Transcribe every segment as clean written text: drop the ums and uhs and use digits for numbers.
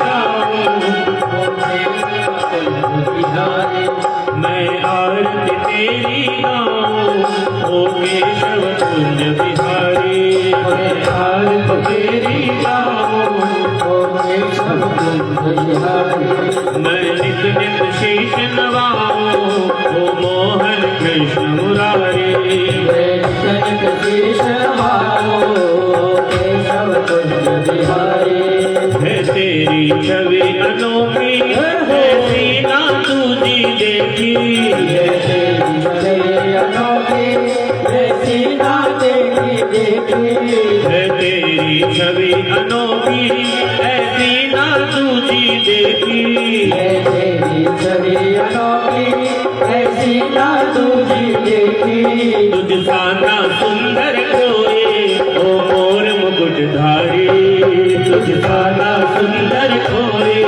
गाऊं मैं आरती तेरी गाऊं ओ केशव कुंज बिहारी मैं आरती तेरी गाऊं ओ केशव कुंज बिहारी मैं नित नित शीश नवाऊं ओ मोहन कृष्ण मुरारी मैं नित नित शीश नवाऊं ओ केशव कुंज बिहारी है तेरी छवि अनोखी ऐसी ना तुझी देखी है तेरी छवि अनोखी ऐसी ना देखी है तेरी छवि अनोखी ऐसी ना तुझी देखी है तेरी छवि अनोखी ऐसी ना तुझी देखी तुझ सा ना सुंदर कोई ओ मोर मुकुटधारी तुझ सा ना सुंदर कोई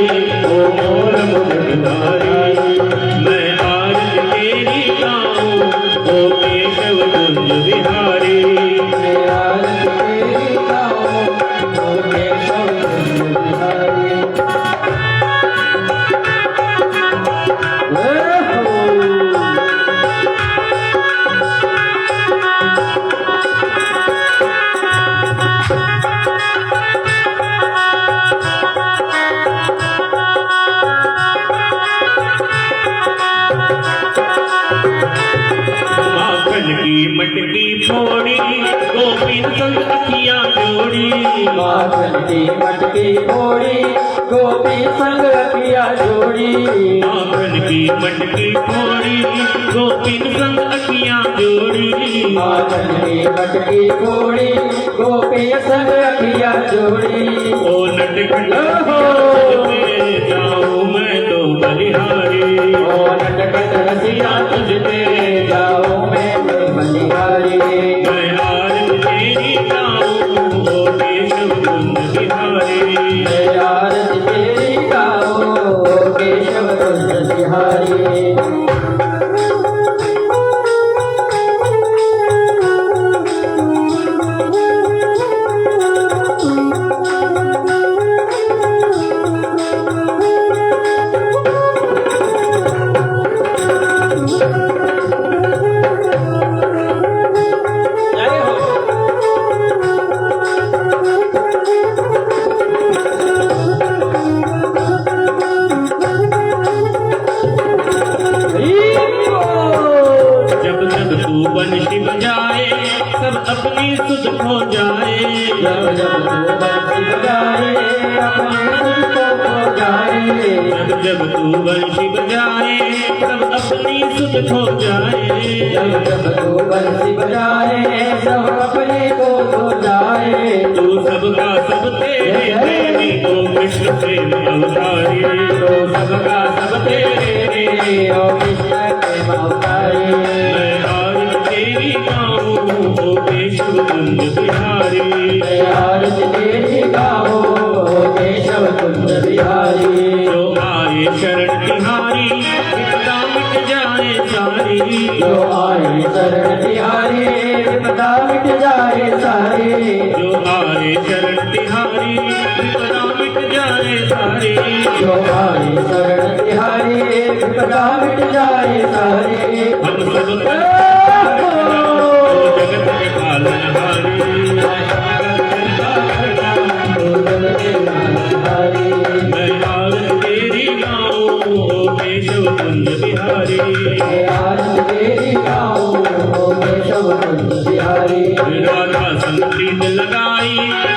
ओ मोर मुकुटधारी मैं आरती तेरी गाऊं ओ केशव कुंज बिहारी मैं आरती तेरी गाऊं ओ केशव कुंज बिहारी की मटकी फोड़ी गोपीन संग अखियां जोड़ी माखन की मटकी फोड़ी गोपी संग अखियां जोड़ी माखन की मटकी फोड़ी गोपीन संग अखियां जोड़ी माखन की मटकी फोड़ी गोपी संग अखियां जोड़ी ओ नटखट जाऊं मैं तो बलिहारी ओ नटखट रसिया तुझ पे जाऊं मैं बलिहारी मैं आरती तेरी गाऊं ओ केशव कुंज बिहारी मैं आरती तेरी गाऊं ओ केशव कुंज बिहारी बंशी बजाए सब अपनी सुध खो जाए जब जब तू बंशी बजाए अपनी सुध खो जाए जब जब तू बंशी बजाए सब अपनी सुध खो जाए जब जब तू बंशी बजाए सब अपने को खो जाए तू सबका सब तेरे प्रेमी ओ कृष्ण प्रेम अवतारी तू सबका सब तेरे ओ कृष्ण प्रेम अवतारी तेरी गाऊं ओ केशव कुंज बिहारी मैं आरती तेरी गाऊं ओ केशव कुंज बिहारी जो आए शरण तिहारी विपदा मिट जाए सारी जो आए शरण तिहारी विपदा मिट जाए सारी जो आए शरण तिहारी विपदा मिट जाए सारी जो आए शरण तिहारी विपदा मिट जाए सारी हम सब जगत के पालनहारी मैं आरती तेरी गाऊं ओ केशव कुंज बिहारी मैं आरती तेरी गाऊं ओ केशव कुंज बिहारी राधा संग प्रीत लगाई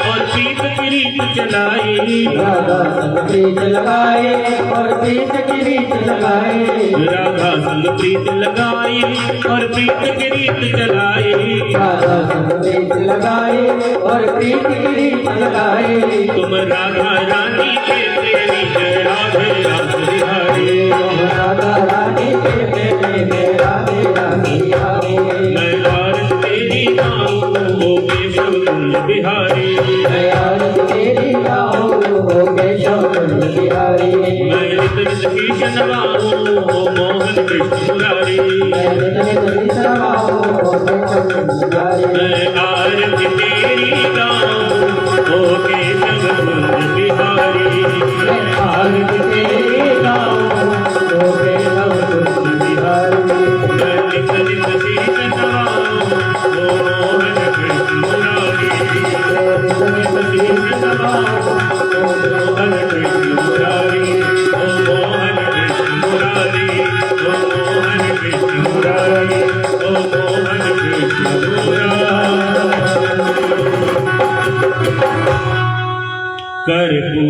और प्रीत की रीत चलाई राधा संग प्रीत लगाई और प्रीत की रीत लगाई राधा संग प्रीत लगाई और प्रीत की रीत चलाई राधा संग प्रीत लगाई और प्रीत की रीत लगाई तुम राधा रानी के प्रेमी जय राधे रास बिहारी तुम राधा रानी के प्रेमी राधे रास बिहारी मैं आरती तेरी गाऊं ओ केशव कुंज बिहारी मैं आरती तेरी गाऊं ओ केशव कुंज बिहारी मैं नित नित शीश नवाऊं ओ मोहन कृष्ण मुरारी मैं नित नित शीश नवाऊं ओ केशव कुंज बिहारी मैं आरती तेरी गाऊं ओ केशव कुंज बिहारी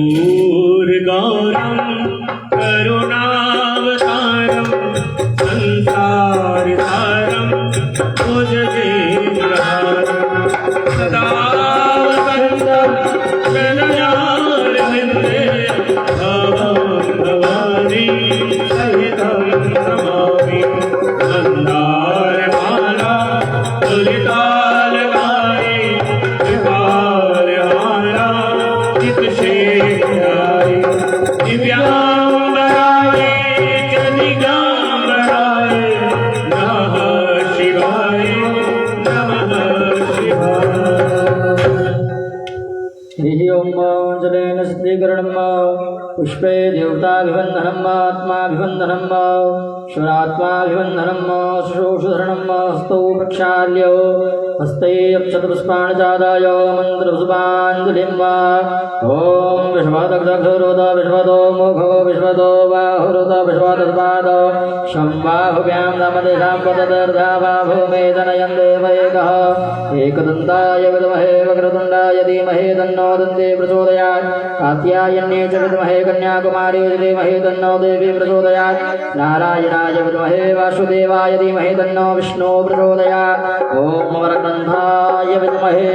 कर्पूर गौरम करुणावतारम संसार सारम भुजगेन्द्रहारम सदा वसंतम शरणारविंदे भवं भवानी सहितं नमामि मंदारमाला तुलितालकारे कृपालहारा चित्तशेखराय दिव्यांबराय जनिगांबराय नमः शिवाय नमः शिवाय। हरि ओम जलेन सिद्धीकरणम पुष्पे देवताभिवंदनम आत्माभिवंदनम श्वरात्माभिवंदनम शुश्रूषधरणम हस्तौ प्रक्षाल्य हस्ते अक्षतपुष्पाणिचादाय मन्त्रपुष्पाञ्जलिं वा ॐ विश्वदग्धरोद विश्वदो मुखो विश्वदो बाहुरुद विश्वदस्पाद शम्बाहुभ्यां नमदेशां पददर्धाभाभो मेदनयं देवैकः एकदन्ताय विद्महे वक्रतुण्डाय धीमहि तन्नो दन्ते प्रचोदयात् कात्यायन्ये च विद्महे कन्याकुमारी धीमहि तन्नो देवी प्रचोदयात् नारायणाय विद्महे वासुदेवाय धीमहि तन्नो विष्णु प्रचोदयात् ॐ वरदन्ताय विद्महे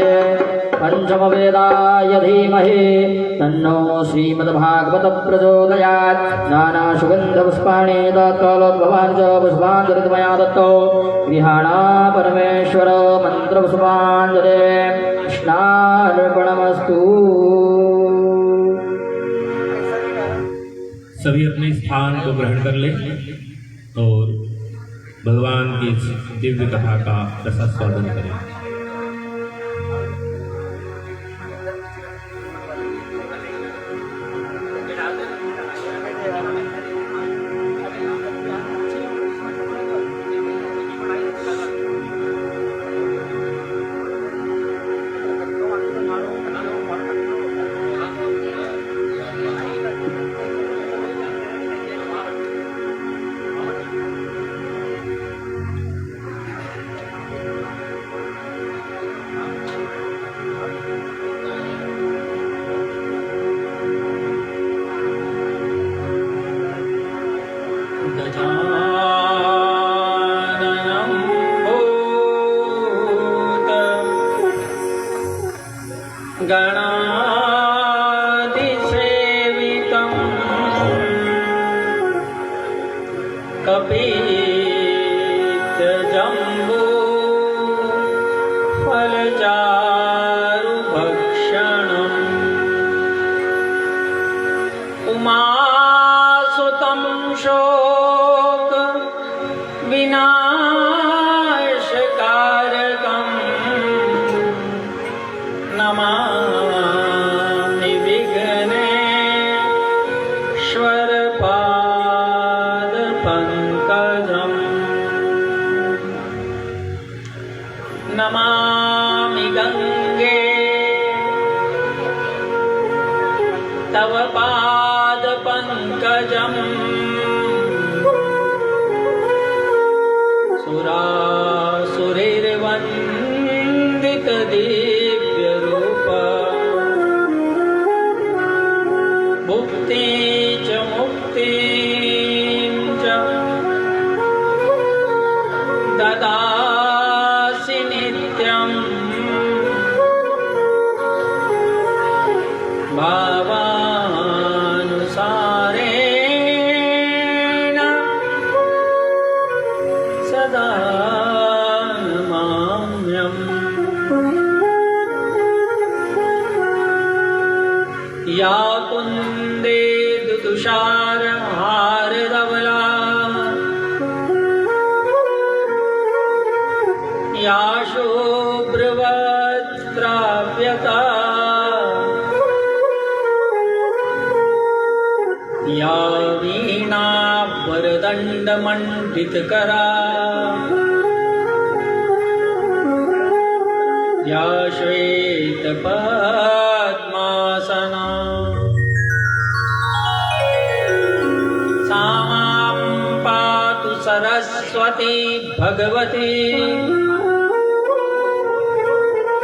पंचमवेदाय धीमहि तन्नो श्रीमद्भागवत प्रचोदयात् नानासुगन्धपुष्पाणि तत्कालोद्भवान् च पुष्पाञ्जलिर्मया दत्तो गृहाणा परमेश्वर मन्त्रपुष्पाञ्जलिः कृष्णार्पणमस्तु। सभी अपने स्थान को ग्रहण कर ले और भगवान की इस दिव्य कथा का रसास्वादन करें। गणाधिसेवितं कपीतजम्बू फलचारुभक्षणम् उमासुतं शोक विनाशकारकम् नमामि विघ्नेश्वर पादपङ्कजम् नमामि गङ्गे तव पादपङ्कजम् सुरासुरैर्वन्दितदिव्यरूप भुक्ति च मुक्तिं च ददासि नित्यम् भावानुसारेण सदा नमाम्यहम्। या कुन्दे दुतुषारहारधवला या शुभ्रवस्त्राप्यता या वीणावरदण्डमण्डितकरा या श्वेतपद्मासना सा मां पातु सरस्वती भगवती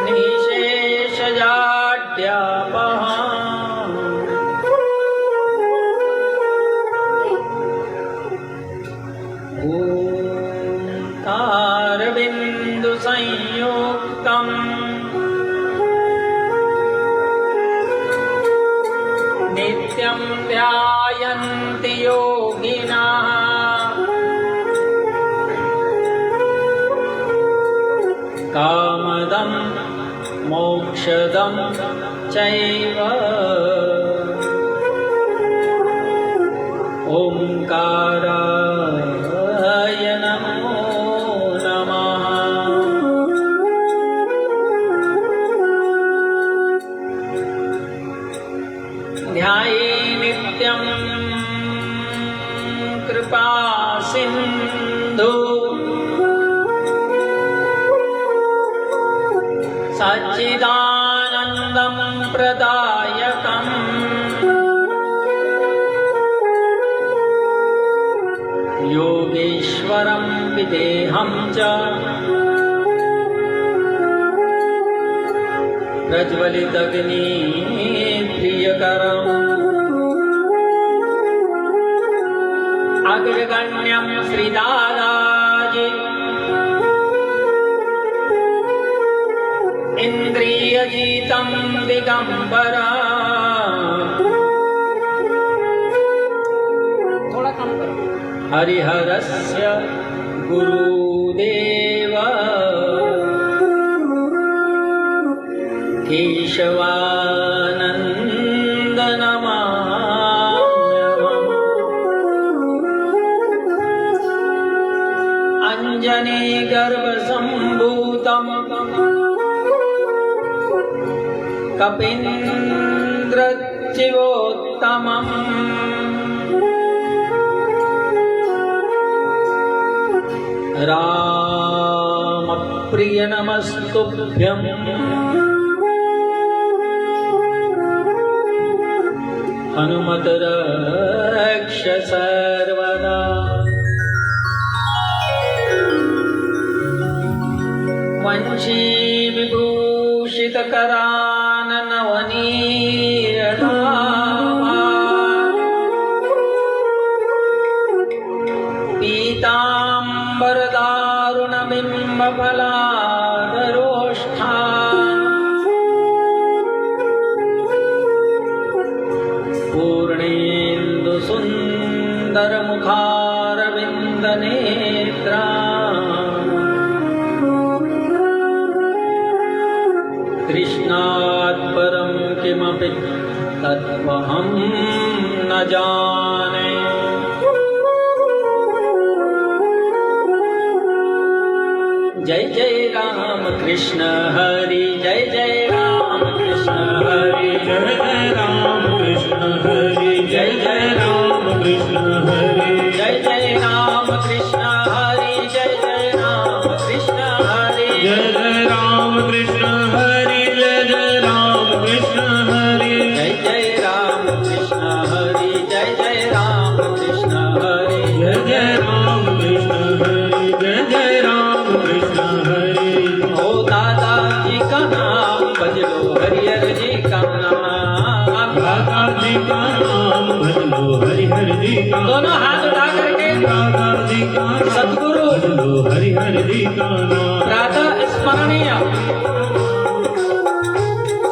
निशेषजाड्यापहा नित्यं ध्यायन्ति योगिनः कामदं मोक्षदं चैव ओंकाराय नमो नमः। ध्याये नित्यं कृपा सिंधु सच्चिदानन्दं प्रदायकम् योगेश्वरं विदेहं च प्रज्वलितग्नि प्रियकरम् अग्रगण्यं श्रीदादाजी इन्द्रियजीतं दिगंबरा। थोड़ा कम करो। हरिहरस्य गुरुदेव केशवानन्द नमाम्यहम्। अंजनी गर्भसम्भूतं कपीन्द्रचिवोत्तमम् रामप्रिय नमस्तुभ्यम्। हनुमत रक्ष सर्वदा। वंशी विभूषित कराननवनीरदामा पीताम्बरदारुणबिम्बफलाधरोष्ठा पूर्णेन्दुसुन्दरमुखारविन्दनेत्रा कृष्णात् परं किमपि तत्त्वहं न जाने। जय जय राम कृष्ण हरि जय जय राम कृष्ण हरि जय जय राम कृष्ण हरि जय जय राम कृष्ण हरि जय जय राम कृष्ण हरि जय जय राम कृष्ण हरि जय जय राम कृष्ण हरि जय जय राम कृष्ण हरि जय जय राम कृष्ण हरि जय जय राम कृष्ण हरि जय जय राम कृष्ण हरि जय जय राम कृष्ण हरि। ओ दादाजी का नाम भज लो हरिहर जी का नाम। दादाजी का नाम भज लो हरिहर जी का। दोनों हाथ उठा करके दादाजी का नाम सद्गुरु भज लो हरिहर जी का नाम। प्रातः स्मरणीय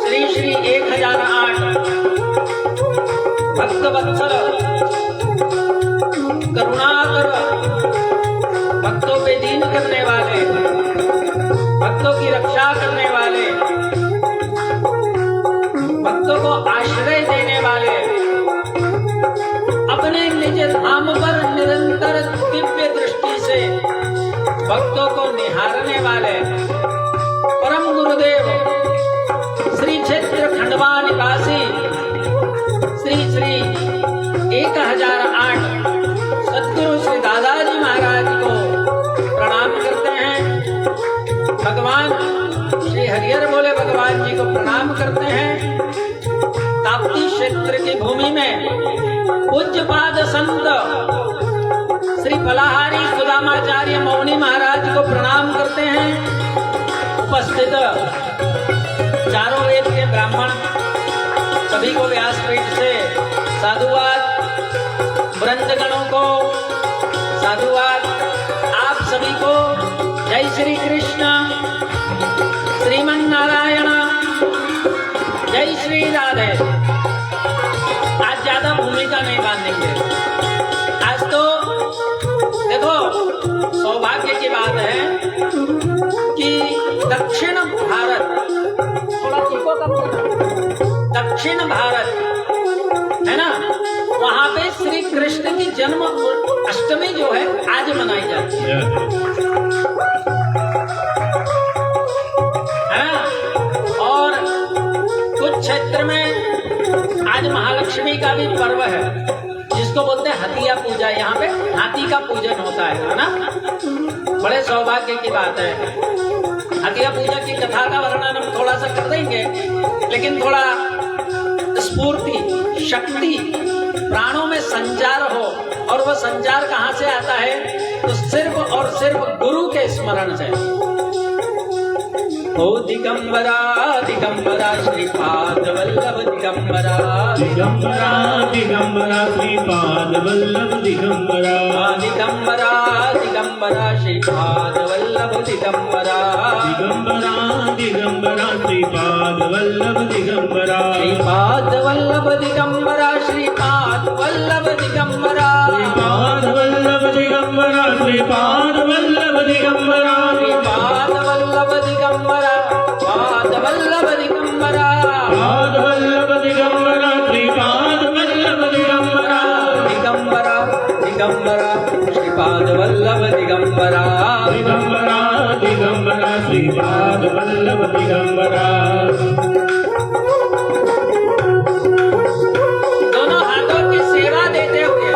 श्री श्री 1008 भक्त वत्सल करुणाकर भक्तों पे दीन करने वाले भक्तों की रक्षा करने वाले भक्तों को आश्रय देने वाले अपने निज धाम पर निरंतर दिव्य दृष्टि से भक्तों को निहारने वाले परम गुरुदेव श्री क्षेत्र खंडवा निवासी श्री श्री 1008 सद्गुरु श्री दादाजी महाराज को प्रणाम करते हैं। भगवान श्री हरिहर बोले भगवान जी को प्रणाम करते हैं। ताप्ती क्षेत्र की भूमि में पूज्यपाद संत श्री फलाहारी सुदामाचार्य मौनी महाराज को प्रणाम करते हैं। उपस्थित चारों वेद के ब्राह्मण सभी को व्यासपीठ से साधुवाद, वृंदगणों को साधुवाद, आप सभी को जय श्री कृष्ण, श्रीमन नारायण, जय श्री राधे। आज ज्यादा भूमिका नहीं बांधेंगे। आज तो देखो सौभाग्य की बात है कि दक्षिण भारत, थोड़ा टीको कम करना, दक्षिण भारत है ना, वहां पे श्री कृष्ण की जन्म अष्टमी जो है आज मनाई जाती है ना। और कुछ क्षेत्र में आज महालक्ष्मी का भी पर्व है, जिसको बोलते हैं हथिया पूजा। यहाँ पे हाथी का पूजन होता है ना। बड़े सौभाग्य की बात है। हथिया पूजा की कथा का वर्णन हम थोड़ा सा कर देंगे, लेकिन थोड़ा स्फूर्ति, शक्ति, प्राणों में संचार हो, और वह संचार कहाँ से आता है? तो सिर्फ और सिर्फ गुरु के स्मरण से। ओ दिगंबरा दिगंबरा श्रीपाद वल्लभ दिगंबरा, दिगंबरा दिगंबरा श्रीपाद वल्लभ दिगंबरा, दिगंबरा दिगंबरा श्रीपाद वल्लभ दिगंबरा, दिगंबरा दिगंबरा श्रीपाद वल्लभ दिगंबरा, श्रीपाद वल्लभ दिगंबरा, श्रीपाद वल्लभ दिगंबरा, श्रीपाद वल्लभ दिगंबरा, श्रीपाद वल्लभ दिगंबरा, श्रीपाद वल्लभ दिगंबरा, पाद वल्लभ दिगंबरा, पाद वल्लभ दिगंबरा, श्रीपाद वल्लभ दिगंबरा, दिगंबरा दिगंबरा श्रीपाद वल्लभ दिगंबरा, दिगंबरा दिगंबरा श्रीपाद वल्लभ दिगंबरा। दोनों हाथों की सेवा देते हुए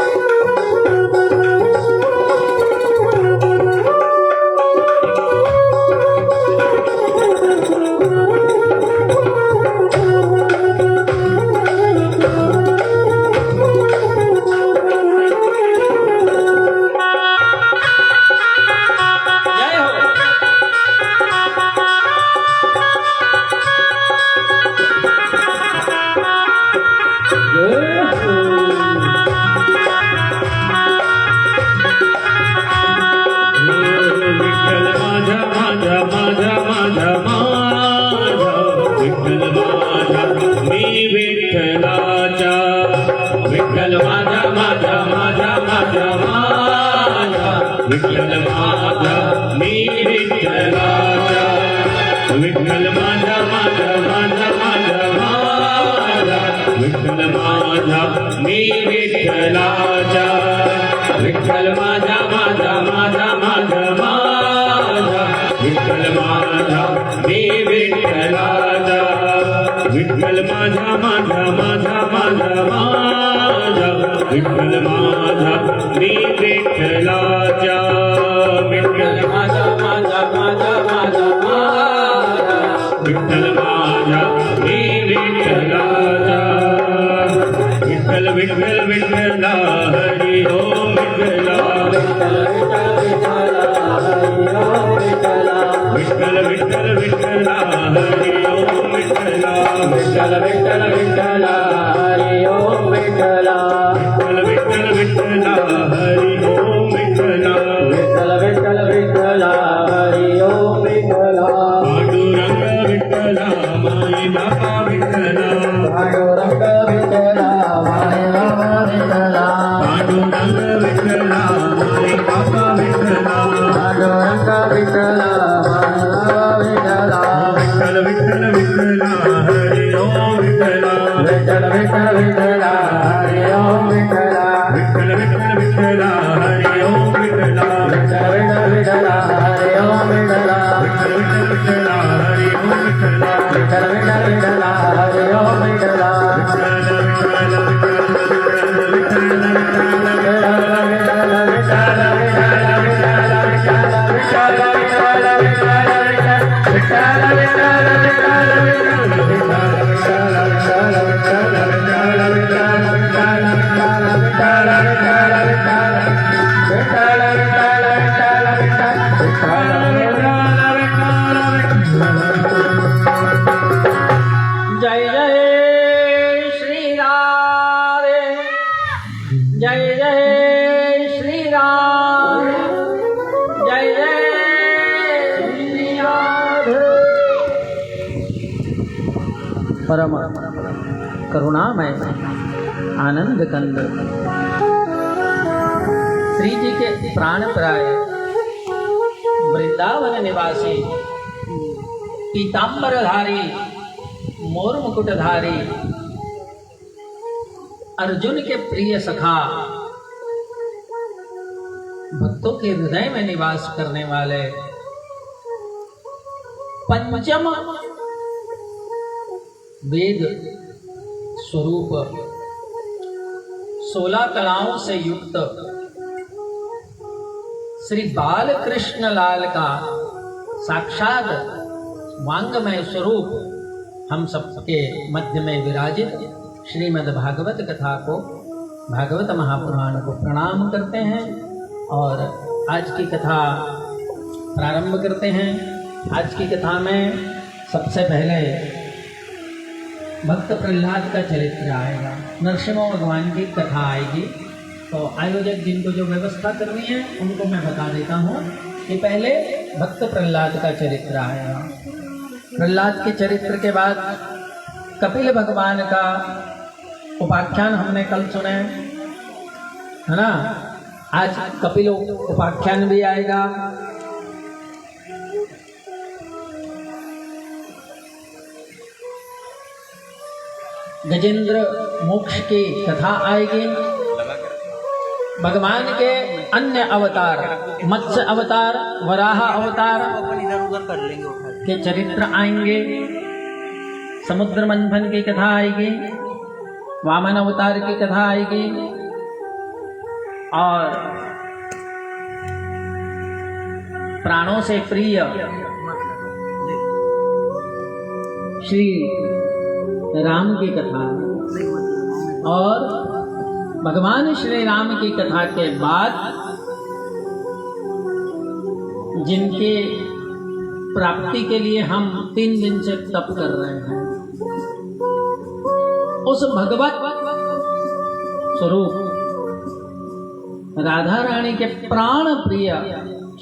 विठ्ठल माझा मी विठ्ठलाचा, विठ्ठल माझा माझा माझा माझा माझा, विठ्ठल माझा मी विठ्ठलाचा, विठ्ठल माझा माझा माझा माझा माझा, विठ्ठल माझा मी विठ्ठलाचा, विठ्ठल माझा माझा माझा माझा माझा, विठ्ठल माझा मी विठ्ठलाचा, विठ्ठल माझा माझा माझा माझा माझा, विठ्ठल माझा मी विठ्ठलाचा, विठ्ठल विठ्ठल विठ्ठला हरी ओम विठ्ठला, विठ्ठल विठ्ठल विठ्ठला हरी ओम विठ्ठला, विठ्ठल विठ्ठल विठ्ठला हरी ओम विठ्ठला, विठ्ठल विठ्ठल विठ्ठला हरी ओम विठ्ठला, विठ्ठल विठ्ठल विठ्ठला हरी ओम विठ्ठला, पांडुरंग विठ्ठला माई बाबा विठ्ठला, पांडुरंग विठ्ठला माय बाबा विठ्ठला, पांडुरंग विठ्ठला माई बाबा विठ्ठला, पांडुरंग विठ्ठला माय बाबा विठ्ठला, विठ्ठल विठ्ठल विठ्ठला हरी ओम विठ्ठला, विठ्ठल विठ्ठल विठ्ठला हरी ओम विठ्ठला, विठ्ठल विठ्ठल विठ्ठला हरी ओम विठ्ठला, विठ्ठल विठ्ठल विठ्ठला हरी ओम विठ्ठला, विठ्ठल विठ्ठल विठ्ठला हरी ओम विठ्ठला, विठ्ठल विठ्ठल विठ्ठला हरी ओम विठ्ठला, जय जय श्री राधे, जय जय श्री राधे, जय जय श्री राधे। परम करुणामय आनंद कंद। श्री जी के प्राण प्राय वृंदावन निवासी पीतांबरधारी मोर मुकुटधारी अर्जुन के प्रिय सखा भक्तों के हृदय में निवास करने वाले पंचम वेद स्वरूप 16 कलाओं से युक्त श्री बाल कृष्ण लाल का साक्षात वांगमय स्वरूप हम सबके मध्य में विराजित श्रीमद् भागवत कथा को, भागवत महापुराण को प्रणाम करते हैं और आज की कथा प्रारंभ करते हैं। आज की कथा में सबसे पहले भक्त प्रहलाद का चरित्र आएगा, नरसिंह भगवान की कथा आएगी। तो आयोजक जिनको जो व्यवस्था करनी है उनको मैं बता देता हूँ कि पहले भक्त प्रहलाद का चरित्र आएगा। प्रहलाद के चरित्र के बाद कपिल भगवान का उपाख्यान हमने कल सुने, है ना। आज कपिल उपाख्यान भी आएगा। गजेंद्र मोक्ष की कथा आएगी। भगवान के अन्य अवतार, मत्स्य अवतार, वराह अवतार के चरित्र आएंगे। समुद्र मंथन की कथा आएगी, वामन अवतार की कथा आएगी और प्राणों से प्रिय श्री राम की कथा और भगवान श्री राम की कथा के बाद जिनकी प्राप्ति के लिए हम 3 दिन से तप कर रहे हैं, उस भगवत स्वरूप राधा रानी के प्राण प्रिय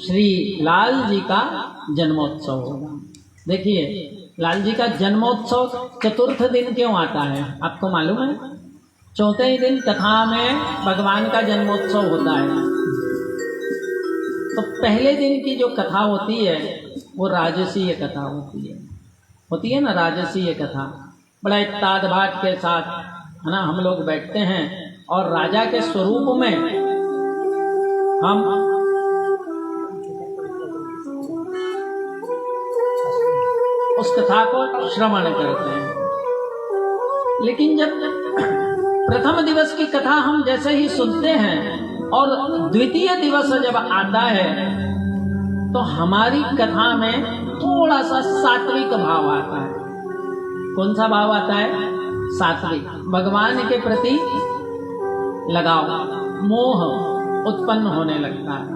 श्री लाल जी का जन्मोत्सव होगा। देखिए, लाल जी का जन्मोत्सव चतुर्थ दिन क्यों आता है आपको मालूम है? चौथे ही दिन कथा में भगवान का जन्मोत्सव होता है। तो पहले दिन की जो कथा होती है वो राजसीय कथा होती है ना, राजसीय कथा। बड़ा ताद भाट के साथ, है ना, हम लोग बैठते हैं और राजा के स्वरूप में हम उस कथा को श्रवण करते हैं। लेकिन जब प्रथम दिवस की कथा हम जैसे ही सुनते हैं और द्वितीय दिवस जब आता है तो हमारी कथा में थोड़ा सा सात्विक भाव आता है। कौन सा भाव आता है? सात्विक। भगवान के प्रति लगाव, मोह उत्पन्न होने लगता है।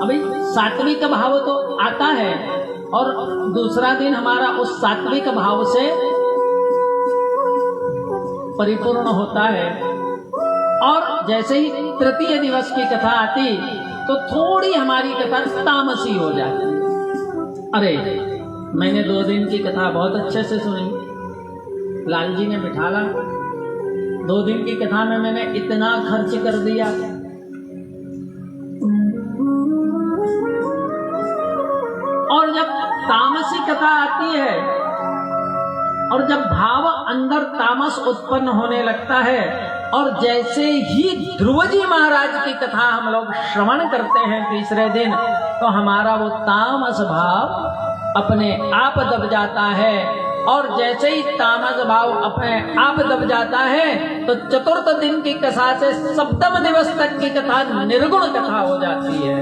अभी सात्विक भाव तो आता है और दूसरा दिन हमारा उस सात्विक भाव से परिपूर्ण होता है और जैसे ही तृतीय दिवस की कथा आती तो थोड़ी हमारी कथा तामसी हो जाती है। अरे, मैंने 2 दिन की कथा बहुत अच्छे से सुनी, लाल जी ने बिठाला, 2 दिन की कथा में मैंने इतना खर्च कर दिया। और जब तामसी कथा आती है और जब भाव अंदर तामस उत्पन्न होने लगता है और जैसे ही ध्रुव जी महाराज की कथा हम लोग श्रवण करते हैं तीसरे दिन, तो हमारा वो तामस भाव अपने आप दब जाता है। और जैसे ही तामस भाव अपने आप दब जाता है तो चतुर्थ दिन की कथा से सप्तम दिवस तक की कथा निर्गुण कथा हो जाती है।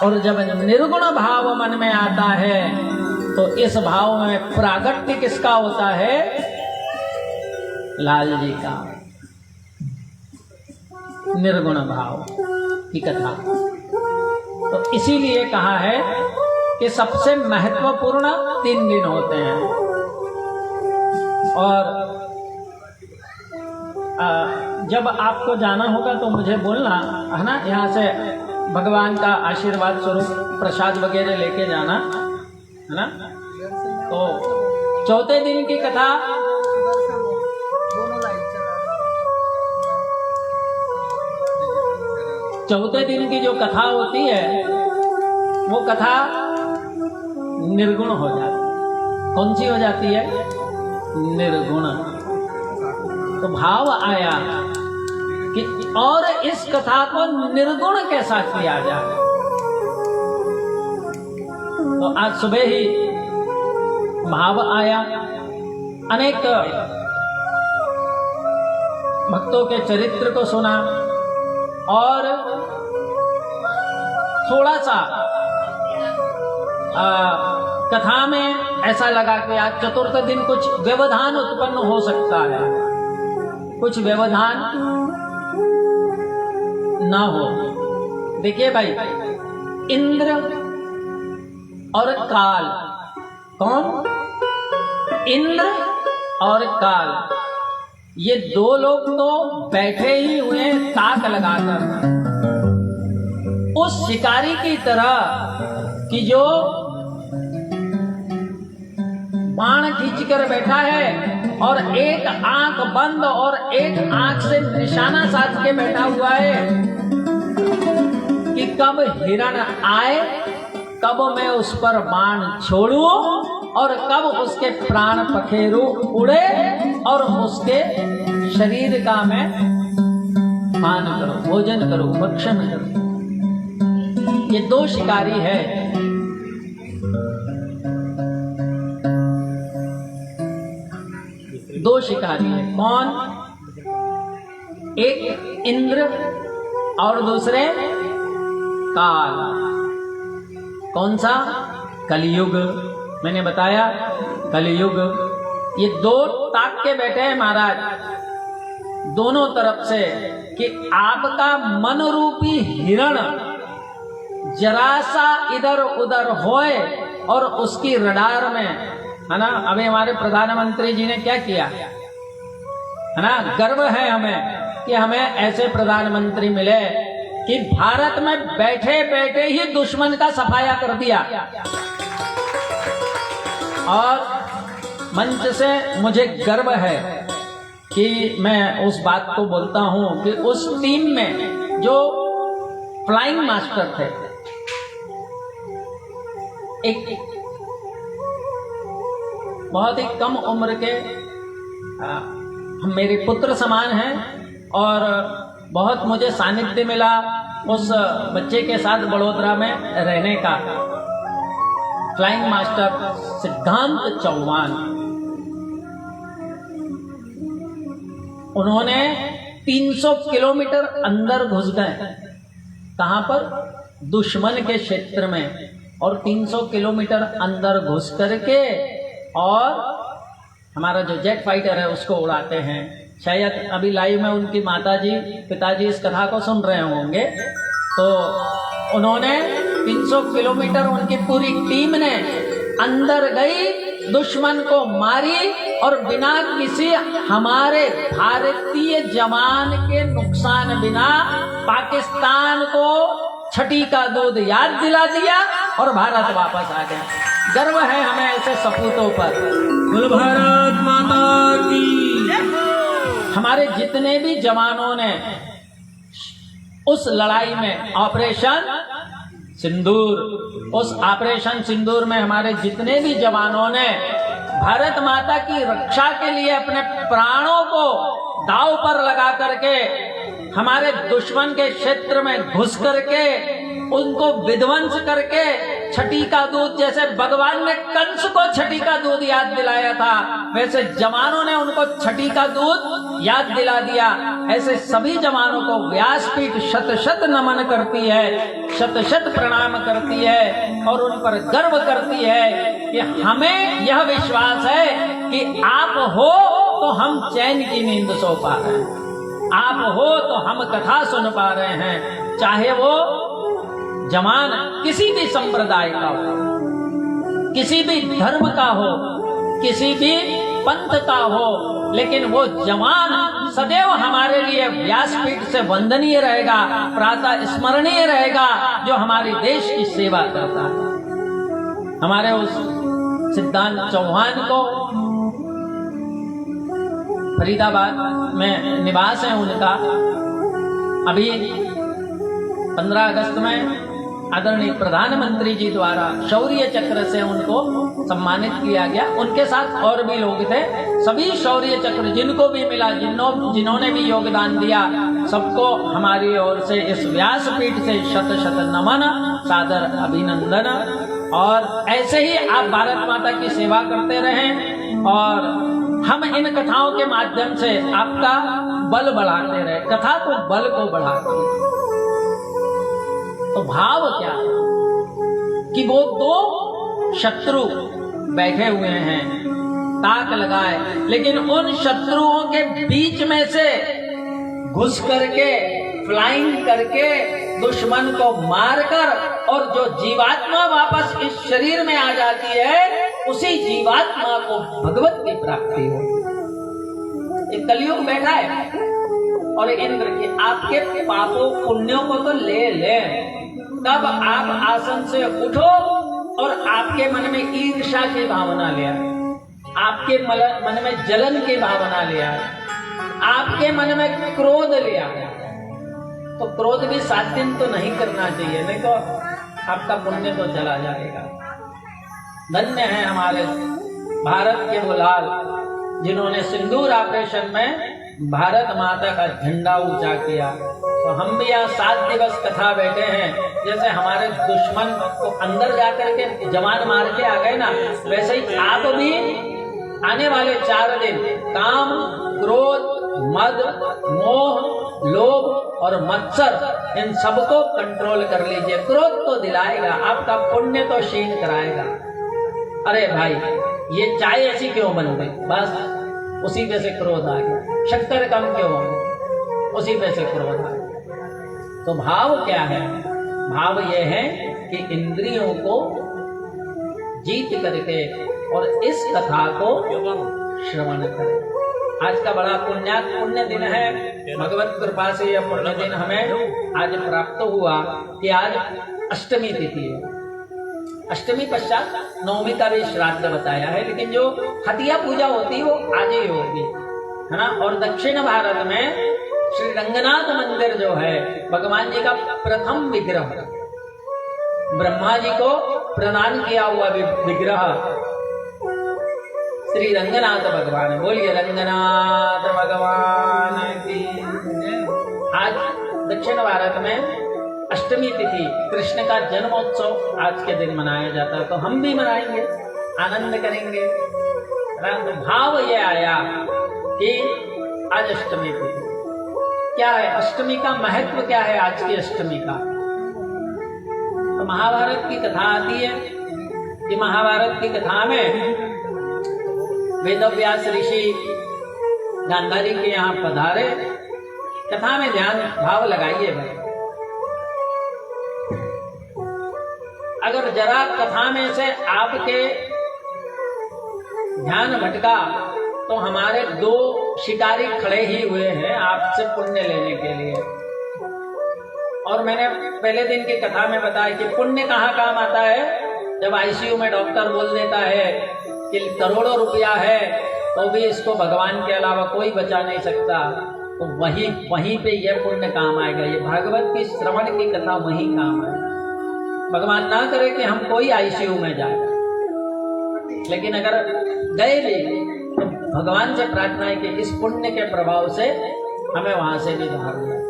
और जब निर्गुण भाव मन में आता है तो इस भाव में प्रागट्य किसका होता है? लाल जी का। निर्गुण भाव की कथा। तो इसीलिए कहा है कि सबसे महत्वपूर्ण 3 दिन होते हैं। और जब आपको जाना होगा तो मुझे बोलना, है ना, यहाँ से भगवान का आशीर्वाद स्वरूप प्रसाद वगैरह लेके जाना, है ना। तो चौथे दिन की कथा चौथे दिन की जो कथा होती है वो कथा निर्गुण हो जाती है। कौन सी हो जाती है? निर्गुण। तो भाव आया कि और इस कथा को निर्गुण कैसा किया जाए। तो आज सुबह ही भाव आया, अनेक भक्तों के चरित्र को सुना और थोड़ा सा कथा में ऐसा लगा कि आज चतुर्थ दिन कुछ व्यवधान उत्पन्न हो सकता है, कुछ व्यवधान ना हो। देखिए भाई, इंद्र और काल, कौन? इंद्र और काल, ये दो लोग तो बैठे ही हुए ताक लगाकर उस शिकारी की तरह कि जो बाण खींचकर बैठा है और एक आंख बंद और एक आंख से निशाना साध के बैठा हुआ है कि कब हिरण आए, कब मैं उस पर बाण छोड़ूं और कब उसके प्राण पखेरु उड़े और उसके शरीर का मैं पान करूं, भोजन करूं, भक्षण करूं। ये दो शिकारी है। दो शिकारी है। कौन? एक इंद्र और दूसरे काल। कौन सा? कलियुग। मैंने बताया कलियुग। ये दो ताक के बैठे हैं महाराज दोनों तरफ से कि आपका मन रूपी हिरण जरा सा इधर उधर होए और उसकी रडार में, है ना। अभी हमारे प्रधानमंत्री जी ने क्या किया, है ना। गर्व है हमें कि हमें ऐसे प्रधानमंत्री मिले कि भारत में बैठे बैठे ही दुश्मन का सफाया कर दिया। और मंच से मुझे गर्व है कि मैं उस बात को बोलता हूं कि उस टीम में जो फ्लाइंग मास्टर थे, एक बहुत ही कम उम्र के मेरे पुत्र समान हैं और बहुत मुझे सानिध्य मिला उस बच्चे के साथ बड़ोदरा में रहने का। फ्लाइंग मास्टर सिद्धांत चौहान, उन्होंने 300 किलोमीटर अंदर घुस गए। कहां पर? दुश्मन के क्षेत्र में। और 300 किलोमीटर अंदर घुस करके और हमारा जो जेट फाइटर है उसको उड़ाते हैं। शायद अभी लाइव में उनकी माताजी पिताजी इस कथा को सुन रहे होंगे। तो उन्होंने 300 किलोमीटर उनकी पूरी टीम ने अंदर गई, दुश्मन को मारी और बिना किसी हमारे भारतीय जवान के नुकसान बिना पाकिस्तान को छठी का दूध याद दिला दिया और भारत वापस आ गया। गर्व है हमें ऐसे सपूतों पर। बोल भारत माता की। हमारे जितने भी जवानों ने उस लड़ाई में ऑपरेशन सिंदूर, उस ऑपरेशन सिंदूर में हमारे जितने भी जवानों ने भारत माता की रक्षा के लिए अपने प्राणों को दांव पर लगा करके हमारे दुश्मन के क्षेत्र में घुस करके उनको विध्वंस करके छठी का दूध, जैसे भगवान ने कंस को छठी का दूध याद दिलाया था, वैसे जवानों ने उनको छठी का दूध याद दिला दिया। ऐसे सभी जवानों को व्यासपीठ शत शत नमन करती है, शत शत प्रणाम करती है और उन पर गर्व करती है कि हमें यह विश्वास है कि आप हो तो हम चैन की नींद सो पा रहे हैं, आप हो तो हम कथा सुन पा रहे हैं। चाहे वो जवान किसी भी संप्रदाय का हो, किसी भी धर्म का हो, किसी भी पंथ का हो, लेकिन वो जवान सदैव हमारे लिए व्यासपीठ से वंदनीय रहेगा, प्रातः स्मरणीय रहेगा, जो हमारे देश की सेवा करता है। हमारे उस सिद्धांत चौहान को फरीदाबाद में निवास है उनका। अभी 15 अगस्त में आदरणीय प्रधानमंत्री जी द्वारा शौर्य चक्र से उनको सम्मानित किया गया। उनके साथ और भी लोग थे। सभी शौर्य चक्र जिनको भी मिला, जिन्होंने भी योगदान दिया, सबको हमारी ओर से इस व्यासपीठ से शत शत नमन, सादर अभिनंदन। और ऐसे ही आप भारत माता की सेवा करते रहें और हम इन कथाओं के माध्यम से आपका बल बढ़ाते रहे। कथा तो बल को बढ़ाती है। तो भाव क्या है कि वो दो शत्रु बैठे हुए हैं ताक लगाए, लेकिन उन शत्रुओं के बीच में से घुस करके, फ्लाइंग करके दुश्मन को मारकर, और जो जीवात्मा वापस इस शरीर में आ जाती है, उसी जीवात्मा को भगवत की प्राप्ति हो। एक कलयुग बैठा है और इंद्र की आपके पापों पुण्यों को तो ले ले, तब आप आसन से उठो और आपके मन में ईर्ष्या की भावना ले आए, आपके मन में जलन की भावना ले आए, आपके मन में क्रोध ले आए। तो क्रोध भी 7 दिन तो नहीं करना चाहिए, नहीं तो आपका पुण्य तो चला जाएगा। धन्य है हमारे भारत के वो लाल जिन्होंने सिंदूर ऑपरेशन में भारत माता का झंडा ऊंचा किया। तो हम भी यहाँ 7 दिवस कथा बैठे हैं। जैसे हमारे दुश्मन को अंदर जाकर के जवान मार के आ गए ना, वैसे ही आप भी आने वाले 4 दिन काम, क्रोध, मद, मोह, लोभ और मत्सर, इन सबको कंट्रोल कर लीजिए। क्रोध तो दिलाएगा, आपका पुण्य तो क्षीण कराएगा। अरे भाई, ये चाय ऐसी क्यों बन गई, बस उसी पे से क्रोध आ गया। शक्कर कम क्यों हो, उसी पे से क्रोध आ गया। तो भाव क्या है? भाव ये है कि इंद्रियों को जीत करके और इस कथा को श्रवण करें। आज का बड़ा पुण्य दिन है। भगवत कृपा से यह पुण्य दिन हमें आज प्राप्त हुआ कि आज अष्टमी तिथि है। अष्टमी पश्चात नवमी का भी श्राद्ध बताया है, लेकिन जो हथिया पूजा होती है वो आज ही होगी, है ना। और दक्षिण भारत में श्री रंगनाथ मंदिर जो है, भगवान जी का प्रथम विग्रह, ब्रह्मा जी को प्रदान किया हुआ विग्रह श्री रंगनाथ भगवान। बोलिए रंगनाथ भगवान की। आज दक्षिण भारत में अष्टमी तिथि कृष्ण का जन्मोत्सव आज के दिन मनाया जाता है। तो हम भी मनाएंगे, आनंद करेंगे। तो भाव ये आया कि आज अष्टमी तिथि क्या है, अष्टमी का महत्व क्या है आज की अष्टमी का। तो महाभारत की कथा आती है कि महाभारत की कथा में वेदव्यास ऋषि गांधारी के यहाँ पधारे। कथा में ध्यान भाव लगाइए भाई। अगर जरा कथा में से आपके ध्यान भटका तो हमारे 2 शिकारी खड़े ही हुए हैं आपसे पुण्य लेने के लिए। और मैंने पहले दिन की कथा में बताया कि पुण्य कहाँ काम आता है। जब आईसीयू में डॉक्टर बोल देता है कि करोड़ों रुपया है तो भी इसको भगवान के अलावा कोई बचा नहीं सकता, तो वहीं पे यह पुण्य काम आएगा। ये भागवत की श्रवण की कथा वहीं काम आएगी। भगवान ना करे कि हम कोई आईसीयू में जाए, लेकिन अगर गए भी तो भगवान से प्रार्थना है कि इस पुण्य के प्रभाव से हमें वहां से भी बाहर मिले।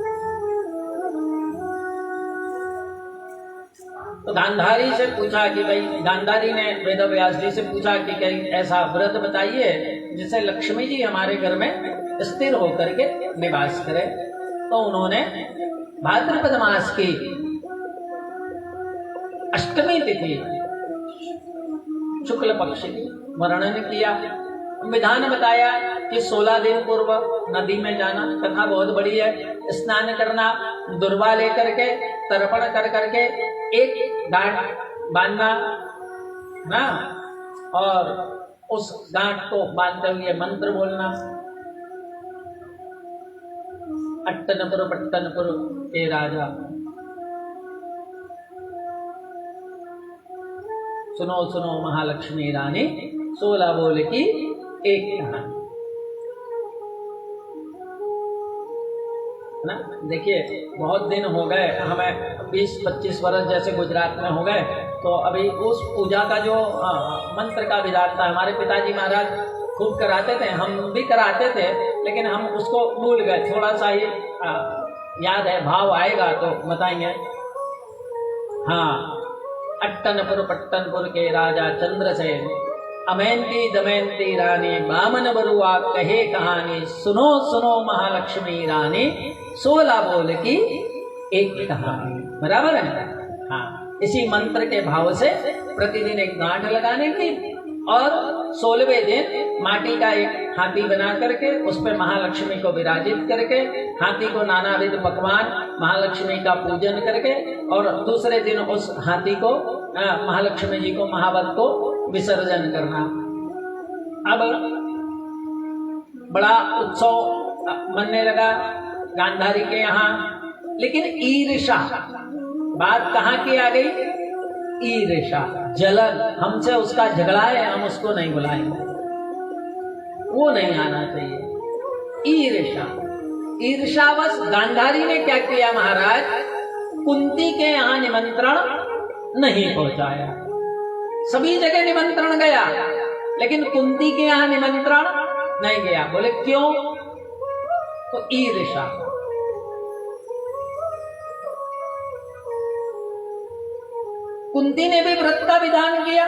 तो गांधारी से पूछा कि भाई, गांधारी ने वेदव्यास जी से पूछा कि कहीं ऐसा व्रत बताइए जिससे लक्ष्मी जी हमारे घर में स्थिर होकर के निवास करे। तो उन्होंने भाद्रपद मास की अष्टमी तिथि शुक्ल पक्ष की वर्णन किया, विधान बताया कि 16 दिन पूर्व नदी में जाना। कथा बहुत बड़ी है। स्नान करना, दुर्वा लेकर के तर्पण कर करके एक गांठ बांधना ना, और उस गांठ को बांधते हुए मंत्र बोलना, अट्टनपुर पट्टनपुर के राजा, सुनो सुनो महालक्ष्मी रानी, 16 बोल की एक कहानी। ना। देखिए बहुत दिन हो गए, हमें 20-25 वर्ष जैसे गुजरात में हो गए, तो अभी उस पूजा का जो मंत्र का विधान था हमारे पिताजी महाराज खूब कराते थे, हम भी कराते थे, लेकिन हम उसको भूल गए। थोड़ा सा ही याद है, भाव आएगा तो बताएंगे। हाँ, अट्टनपुर पट्टनपुर के राजा चंद्रसेन, अमैंती दमयंती रानी, बामन बरुआ कहे कहानी, सुनो सुनो महालक्ष्मी रानी, 16 बोल की एक कहानी। बराबर है। हाँ, इसी मंत्र के भाव से प्रतिदिन एक गांठ लगाने की और 16वें दिन माटी का एक हाथी बना करके उस पर महालक्ष्मी को विराजित करके, हाथी को नानाविध पकवान महालक्ष्मी का पूजन करके, और दूसरे दिन उस हाथी को महालक्ष्मी जी को, महावत को विसर्जन करना। अब बड़ा उत्सव मनने लगा गांधारी के यहाँ, लेकिन ईर्षा, बात कहाँ की आ गई? ईर्षा, जलन, हमसे उसका झगड़ा है, हम उसको नहीं बुलाएंगे, वो नहीं आना चाहिए। ईर्षा, ईर्षावश गांधारी ने क्या किया महाराज? कुंती के यहाँ निमंत्रण नहीं पहुंचाया। सभी जगह निमंत्रण गया, लेकिन कुंती के यहाँ निमंत्रण नहीं गया। बोले क्यों? तो ईर्षा। कुंती ने भी व्रत का विधान किया।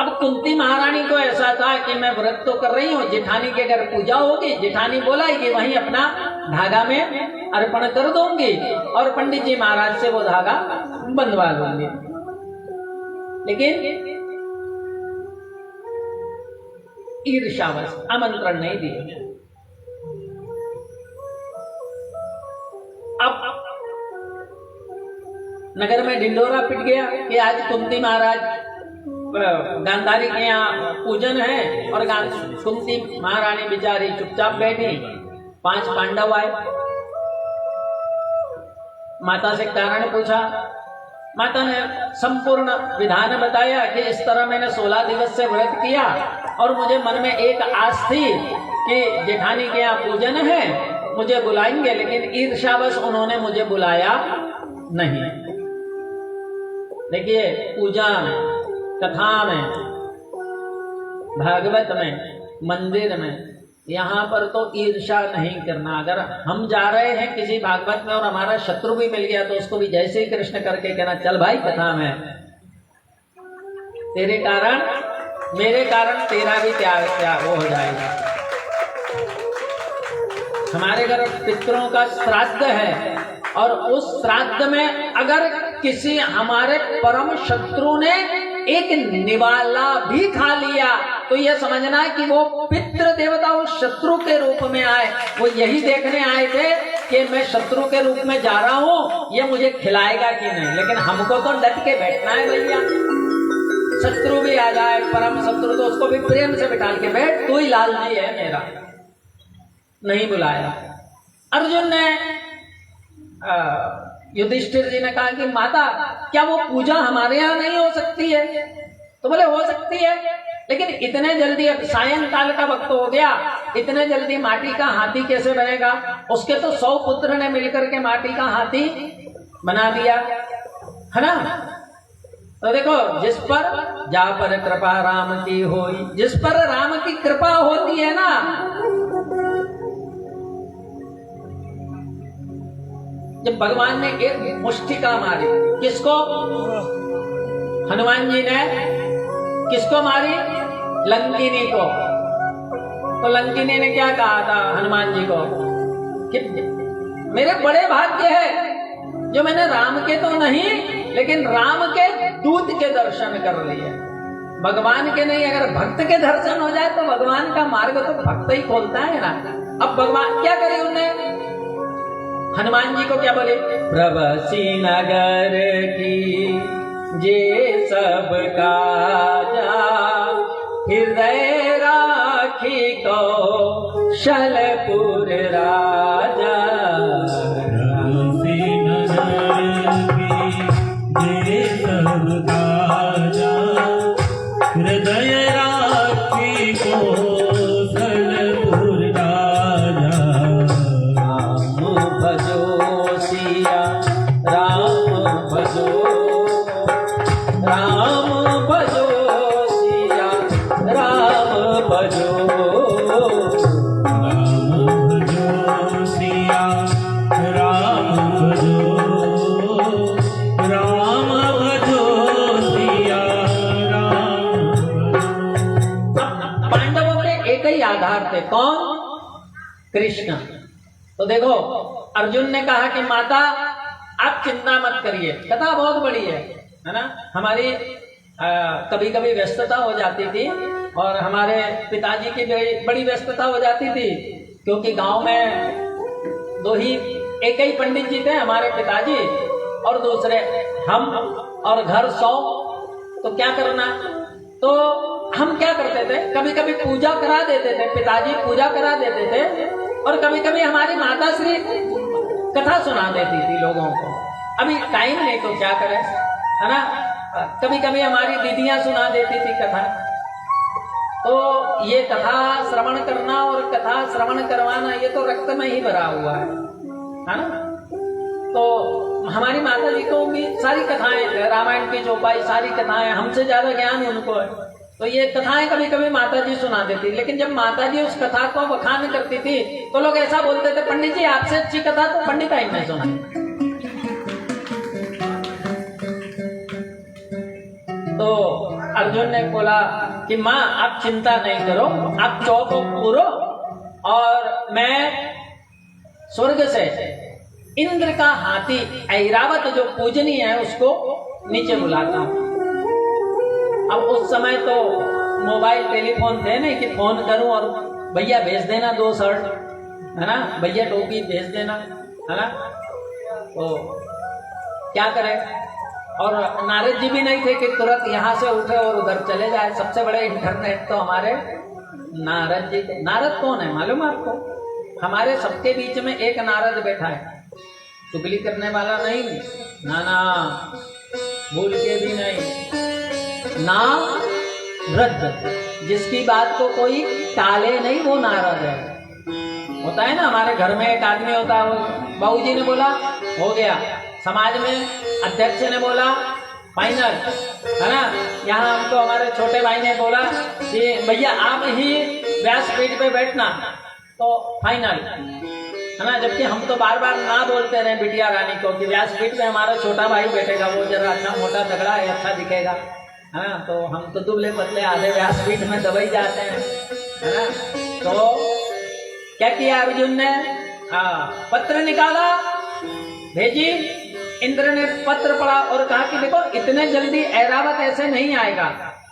अब कुंती महारानी को ऐसा था कि मैं व्रत तो कर रही हूं, जेठानी के घर पूजा होगी, जेठानी बोलाएगी, वहीं अपना धागा में अर्पण कर दूंगी और पंडित जी महाराज से वो धागा बंधवा लूंगी। लेकिन ईर्ष्यावश आमंत्रण नहीं दिए। अब नगर में ढिंडोरा पिट गया कि आज कुंती महाराज गांधारी के यहाँ पूजन है, और कुंती महारानी बेचारी चुपचाप बैठी। 5 पांडव आए, माता से कारण पूछा। माता ने संपूर्ण विधान बताया कि इस तरह मैंने 16 दिवस से व्रत किया और मुझे मन में एक आस थी कि जेठानी के यहाँ पूजन है, मुझे बुलाएंगे, लेकिन ईर्ष्यावश उन्होंने मुझे बुलाया नहीं। देखिए, पूजा में, कथा में, भागवत में, मंदिर में, यहाँ पर तो ईर्ष्या नहीं करना। अगर हम जा रहे हैं किसी भागवत में और हमारा शत्रु भी मिल गया तो उसको भी जैसे ही कृष्ण करके कहना, चल भाई कथा में, तेरे कारण, मेरे कारण तेरा भी त्याग वो हो जाएगा। हमारे घर पितरों का श्राद्ध है और उस श्राद्ध में अगर किसी हमारे परम शत्रु ने एक निवाला भी खा लिया तो यह समझना कि वो पितृ देवता उस शत्रु के रूप में आए। वो यही देखने आए थे कि मैं शत्रु के रूप में जा रहा हूँ, ये मुझे खिलाएगा कि नहीं। लेकिन हमको तो डट के बैठना है भैया। शत्रु भी आ जाए, परम शत्रु, तो उसको भी प्रेम से बिठा के बैठ, तू ही लाल जी है मेरा। नहीं बुलाया। अर्जुन ने युधिष्ठिर जी ने कहा कि माता, क्या वो पूजा हमारे यहाँ नहीं हो सकती है? तो बोले हो सकती है, लेकिन इतने जल्दी, अब सायंकाल का वक्त हो गया, इतने जल्दी माटी का हाथी कैसे बनेगा? उसके तो 100 पुत्र ने मिलकर के माटी का हाथी बना दिया है ना। तो देखो, जिस पर जा पर कृपा राम की होई, जिस पर राम की कृपा होती है ना, जब भगवान ने एक मुष्टिका मारी, किसको? हनुमान जी ने किसको मारी? लंकिनी को। तो लंकिनी ने क्या कहा था हनुमान जी को कि मेरे बड़े भाग्य है जो मैंने राम के तो नहीं, लेकिन राम के दूत के दर्शन कर लिए। भगवान के नहीं, अगर भक्त के दर्शन हो जाए तो भगवान का मार्ग तो भक्त ही खोलता है ना। अब भगवान क्या करे? उन्हें हनुमान जी को क्या बोले? प्रभसी नगर की जे सब काजा, हृदय राखी कौशलपुर राजा। प्रभसी नगर की जे सब काजा, हृदय राखी कौशलपुर राजा। बाहर थे। कौन? कृष्ण। तो देखो अर्जुन ने कहा कि माता आप चिंता मत करिए, कथा बहुत बड़ी है ना। हमारी कभी कभी व्यस्तता हो जाती थी और हमारे पिताजी की बड़ी व्यस्तता हो जाती थी, क्योंकि गांव में एक ही पंडित जी थे, हमारे पिताजी और दूसरे हम, और घर 100। तो क्या करना, तो हम क्या करते थे, कभी कभी पूजा करा देते थे, पिताजी पूजा करा देते थे, और कभी कभी हमारी माता श्री कथा सुना देती थी लोगों को। अभी टाइम नहीं तो क्या करें, है ना। कभी कभी हमारी दीदियां सुना देती थी कथा। तो ये कथा श्रवण करना और कथा श्रवण करवाना, ये तो रक्त में ही भरा हुआ है ना। तो हमारी माता जी को भी सारी कथाएं, रामायण की चौपाई, सारी कथाएं, हमसे ज्यादा ज्ञान उनको है। तो ये कथाएं कभी कभी माता जी सुना देती, लेकिन जब माता जी उस कथा को बखान करती थी तो लोग ऐसा बोलते थे, पंडित जी आपसे अच्छी कथा तो पंडित आई ने सुनाई। तो अर्जुन ने बोला कि माँ आप चिंता नहीं करो, आप चौको पूरो, और मैं स्वर्ग से इंद्र का हाथी ऐरावत जो पूजनीय है उसको नीचे बुलाता हूं। अब उस समय तो मोबाइल टेलीफोन थे नहीं कि फोन करूं और भैया भेज देना 2 शर्ट, है ना, भैया टोपी भेज देना, है ना। तो क्या करें, और नारद जी भी नहीं थे कि तुरंत यहाँ से उठे और उधर चले जाए। सबसे बड़े इंटरनेट तो हमारे नारद जी थे। नारद कौन है मालूम आपको? हमारे सबके बीच में एक नारद बैठा है, चुगली करने वाला नहीं, ना भूल के भी नहीं, नारद, जिसकी बात को कोई टाले नहीं, वो नारद है। होता है ना, हमारे घर में एक आदमी होता है, बाबूजी ने बोला हो गया, समाज में अध्यक्ष ने बोला फाइनल, है ना। यहाँ हमको हमारे छोटे भाई ने बोला कि भैया आप ही व्यासपीठ पे बैठना, तो फाइनल, है ना। जबकि हम तो बार बार ना बोलते रहे बिटिया रानी को कि व्यासपीठ पे हमारा छोटा भाई बैठेगा, वो जरा अच्छा मोटा तगड़ा है, अच्छा दिखेगा, है ना। तो हम तो दुबले पतले आधे व्यासपीठ में दबाई जाते हैं, है ना। तो क्या किया अर्जुन ने? पत्र निकाला, भेजी। इंद्र ने पत्र पढ़ा और कहा कि देखो इतने जल्दी ऐरावत ऐसे नहीं आएगा,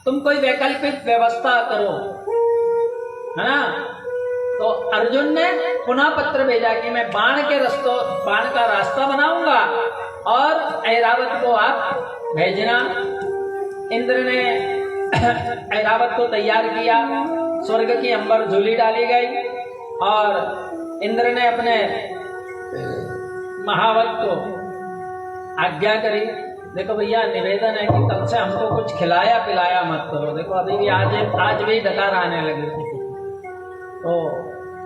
तुम कोई वैकल्पिक व्यवस्था करो, है ना। तो अर्जुन ने पुनः पत्र भेजा कि मैं बाण का रास्ता बनाऊंगा और ऐरावत को आप भेजना। इंद्र ने ऐरावत को तैयार किया, स्वर्ग की अंबर झूली डाली गई और इंद्र ने अपने महावत को आज्ञा करी, देखो भैया निवेदन है कि कल से हमको कुछ खिलाया पिलाया मत करो। देखो अभी भी आज भी डकार आने लगे, तो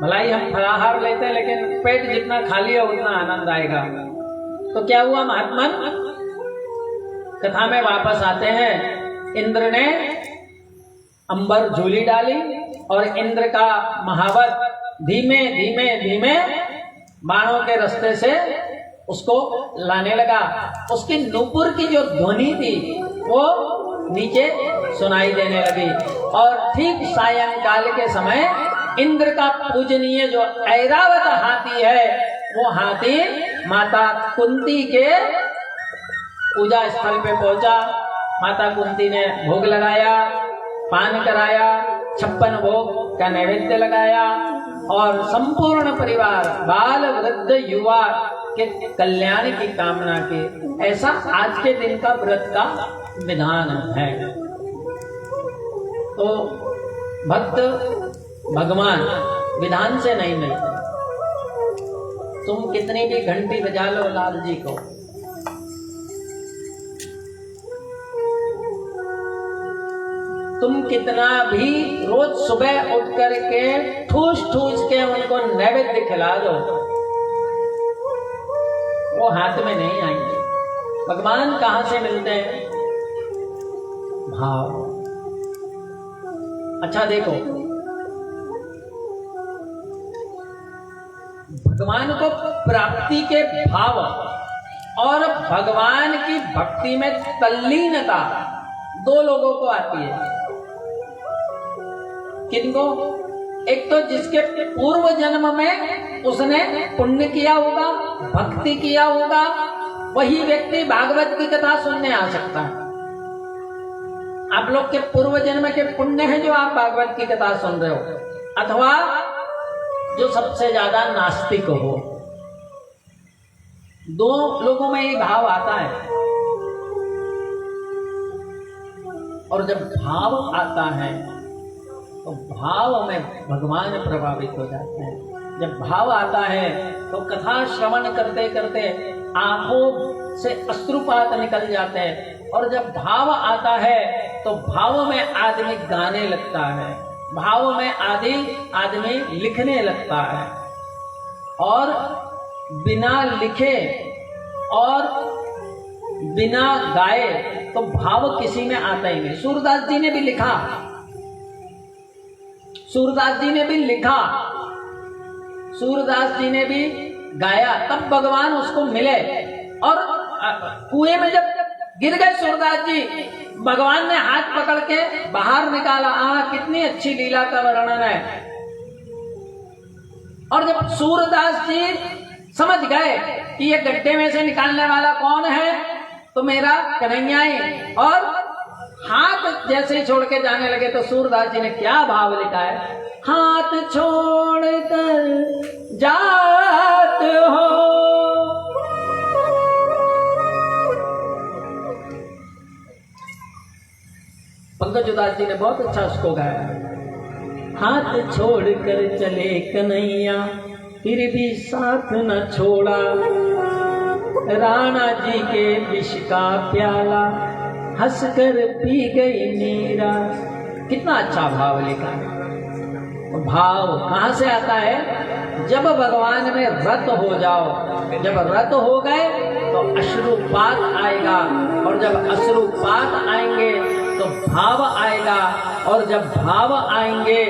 भलाई हम फलाहार लेते हैं लेकिन पेट जितना खाली है उतना आनंद आएगा। तो क्या हुआ महात्मन, कथा में वापस आते हैं। इंद्र ने अंबर झूली डाली और इंद्र का महावत धीमे धीमे धीमे बाणों के रास्ते से उसको लाने लगा। उसकी नूपुर की जो ध्वनि थी वो नीचे सुनाई देने लगी और ठीक सायंकाल के समय इंद्र का पूजनीय जो ऐरावत हाथी है, वो हाथी माता कुंती के पूजा स्थल पे पहुंचा। माता कुंती ने भोग लगाया, पान कराया, 56 भोग का नैवेद्य लगाया और संपूर्ण परिवार बाल वृद्ध युवा के कल्याण की कामना की। ऐसा आज के दिन का व्रत का विधान है। तो भक्त भगवान विधान से नहीं मिलते। तुम कितनी भी घंटी बजा लो लाल जी को, तुम कितना भी रोज सुबह उठ करके ठूस ठूस के उनको नैवेद्य खिला दो, वो हाथ में नहीं आएंगे। भगवान कहां से मिलते हैं? भाव। अच्छा देखो, भगवान को प्राप्ति के भाव और भगवान की भक्ति में तल्लीनता दो लोगों को आती है। किनको? एक तो जिसके पूर्व जन्म में उसने पुण्य किया होगा, भक्ति किया होगा, वही व्यक्ति भागवत की कथा सुनने आ सकता है। आप लोग के पूर्व जन्म के पुण्य है जो आप भागवत की कथा सुन रहे हो, अथवा जो सबसे ज्यादा नास्तिक हो। दो लोगों में ये भाव आता है, और जब भाव आता है तो भाव में भगवान प्रभावित हो जाते हैं। जब भाव आता है तो कथा श्रवण करते करते आंखों से अश्रुपात निकल जाते हैं, और जब भाव आता है तो भाव में आदमी गाने लगता है, भाव में आदमी लिखने लगता है, और बिना लिखे और बिना गाए तो भाव किसी में आता ही नहीं। सूरदास जी ने भी लिखा, सूरदास जी ने भी लिखा, सूरदास जी ने भी गाया, तब भगवान उसको मिले। और कुएं में जब गिर गए सूरदास जी, भगवान ने हाथ पकड़ के बाहर निकाला। कितनी अच्छी लीला का वर्णन है। और जब सूरदास जी समझ गए कि ये गड्ढे में से निकालने वाला कौन है, तो मेरा कन्हैया ही, और हाथ जैसे ही छोड़ के जाने लगे तो सूरदास जी ने क्या भाव लिखा है, हाथ छोड़ कर जात हो। पंकज उदास जी ने बहुत अच्छा उसको गाया। हाथ छोड़ कर चले कन्हैया फिर भी साथ न छोड़ा, राणा जी के विष का प्याला हंसकर पी गई मीरा। कितना अच्छा भाव लिखा है। भाव कहाँ से आता है? जब भगवान में रत हो जाओ, जब रत हो गए तो अश्रुपात आएगा, और जब अश्रुपात आएंगे तो भाव आएगा, और जब भाव आएंगे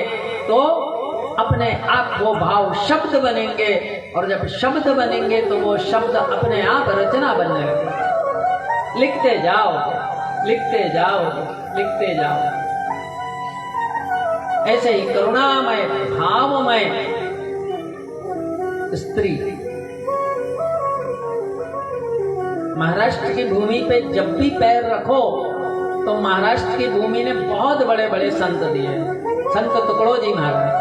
तो अपने आप वो भाव शब्द बनेंगे, और जब शब्द बनेंगे तो वो शब्द अपने आप रचना बनने लगेंगे। लिखते जाओ, लिखते जाओ, लिखते जाओ। ऐसे ही करुणामय भावमय स्त्री महाराष्ट्र की भूमि पे जब भी पैर रखो तो महाराष्ट्र की भूमि ने बहुत बड़े बड़े संत दिए। संत तुकडोजी महाराज,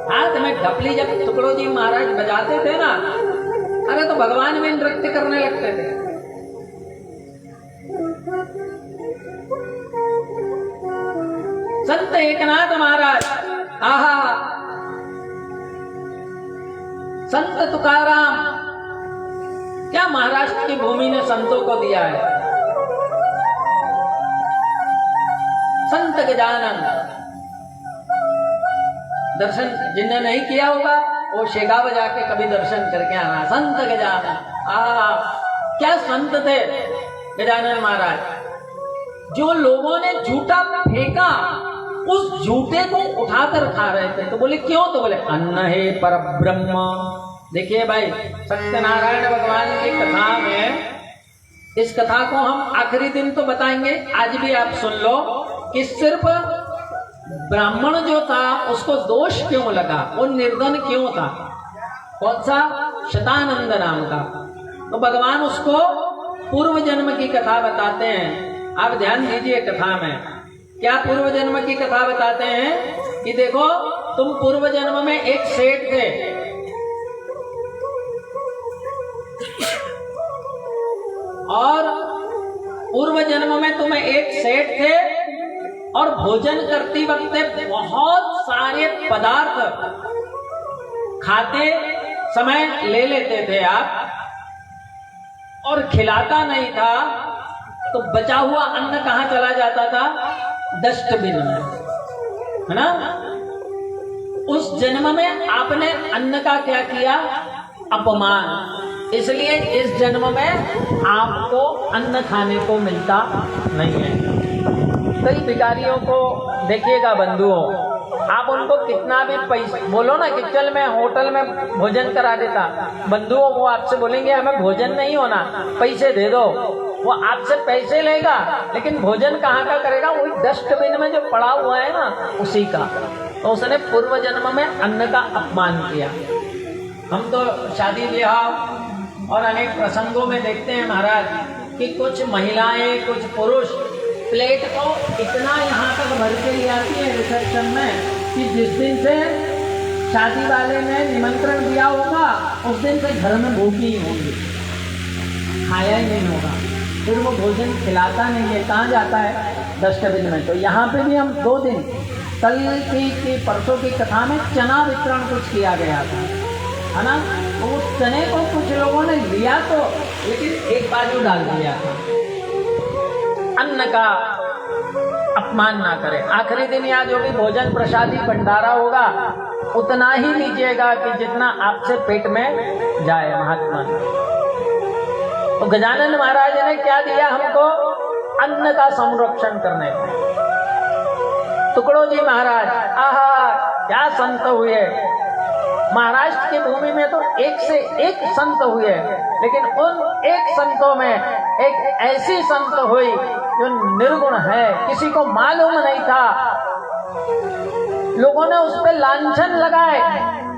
हाथ में ढपली जब तुकडोजी महाराज बजाते थे ना, अरे तो भगवान में नृत्य करने लगते थे। संत एकनाथ महाराज, संत तुकाराम, क्या महाराष्ट्र की भूमि ने संतों को दिया है। संत गजानन, दर्शन जिन्हें नहीं किया होगा वो शेगा बजा के कभी दर्शन करके आना। संत गजानन, क्या संत थे गजानन महाराज। जो लोगों ने झूठा फेंका उस झूठे को उठाकर खा रहे थे। तो बोले क्यों? तो बोले अन्न है पर ब्रह्म। देखिए भाई, सत्यनारायण भगवान की कथा में, इस कथा को हम आखिरी दिन तो बताएंगे, आज भी आप सुन लो कि सिर्फ ब्राह्मण जो था उसको दोष क्यों लगा, वो निर्धन क्यों था, कौन सा? शतानंद नाम का। तो भगवान उसको पूर्व जन्म की कथा बताते हैं। आप ध्यान दीजिए कथा में क्या पूर्व जन्म की कथा बताते हैं कि देखो तुम पूर्व जन्म में एक सेठ थे, और पूर्व जन्म में तुम्हें एक सेठ थे, और भोजन करती वक्त बहुत सारे पदार्थ खाते समय ले लेते थे आप, और खिलाता नहीं था, तो बचा हुआ अन्न कहाँ चला जाता था? डस्टबिन में, है ना। उस जन्म में आपने अन्न का क्या किया? अपमान। इसलिए इस जन्म में आपको अन्न खाने को मिलता नहीं है। कई भिखारियों को देखिएगा बंधुओं, आप उनको कितना भी पैसा बोलो ना कि चल मैं होटल में भोजन करा देता, बंधुओं वो आपसे बोलेंगे हमें भोजन नहीं होना, पैसे दे दो। वो आपसे पैसे लेगा, लेकिन भोजन कहाँ का करेगा? वही डस्टबिन में जो पड़ा हुआ है ना, उसी का। तो उसने पूर्व जन्म में अन्न का अपमान किया। हम तो शादी ब्याह और अनेक प्रसंगों में देखते हैं महाराज कि कुछ महिलाएं, कुछ पुरुष प्लेट को इतना यहाँ तक भर के ले आती है रिसेप्शन में कि जिस दिन से शादी वाले ने निमंत्रण दिया होगा उस दिन से घर में भूखी ही होगी, खाया ही नहीं होगा, फिर वो भोजन खिलाता नहीं है, कहाँ जाता है? डस्टबिन में। तो यहाँ पे भी हम 2 दिन, कल की परसों की कथा में चना वितरण कुछ किया गया था, है ना? तो उस चने को कुछ लोगों ने लिया तो, लेकिन एक बाजू डाल दिया था। अन्न का अपमान ना करें। आखिरी दिन या जो भी भोजन प्रसादी भंडारा होगा उतना ही लीजिएगा कि जितना आपसे पेट में जाए। महात्मा तो गजानन महाराज ने क्या दिया हमको? अन्न का संरक्षण करने को। टुकड़ो जी महाराज, आहा क्या संत हुए। महाराष्ट्र की भूमि में तो एक से एक संत हुए, लेकिन उन एक संतों में एक ऐसी संत हुई जो निर्गुण है, किसी को मालूम नहीं था। लोगों ने उस पर लांछन लगाए,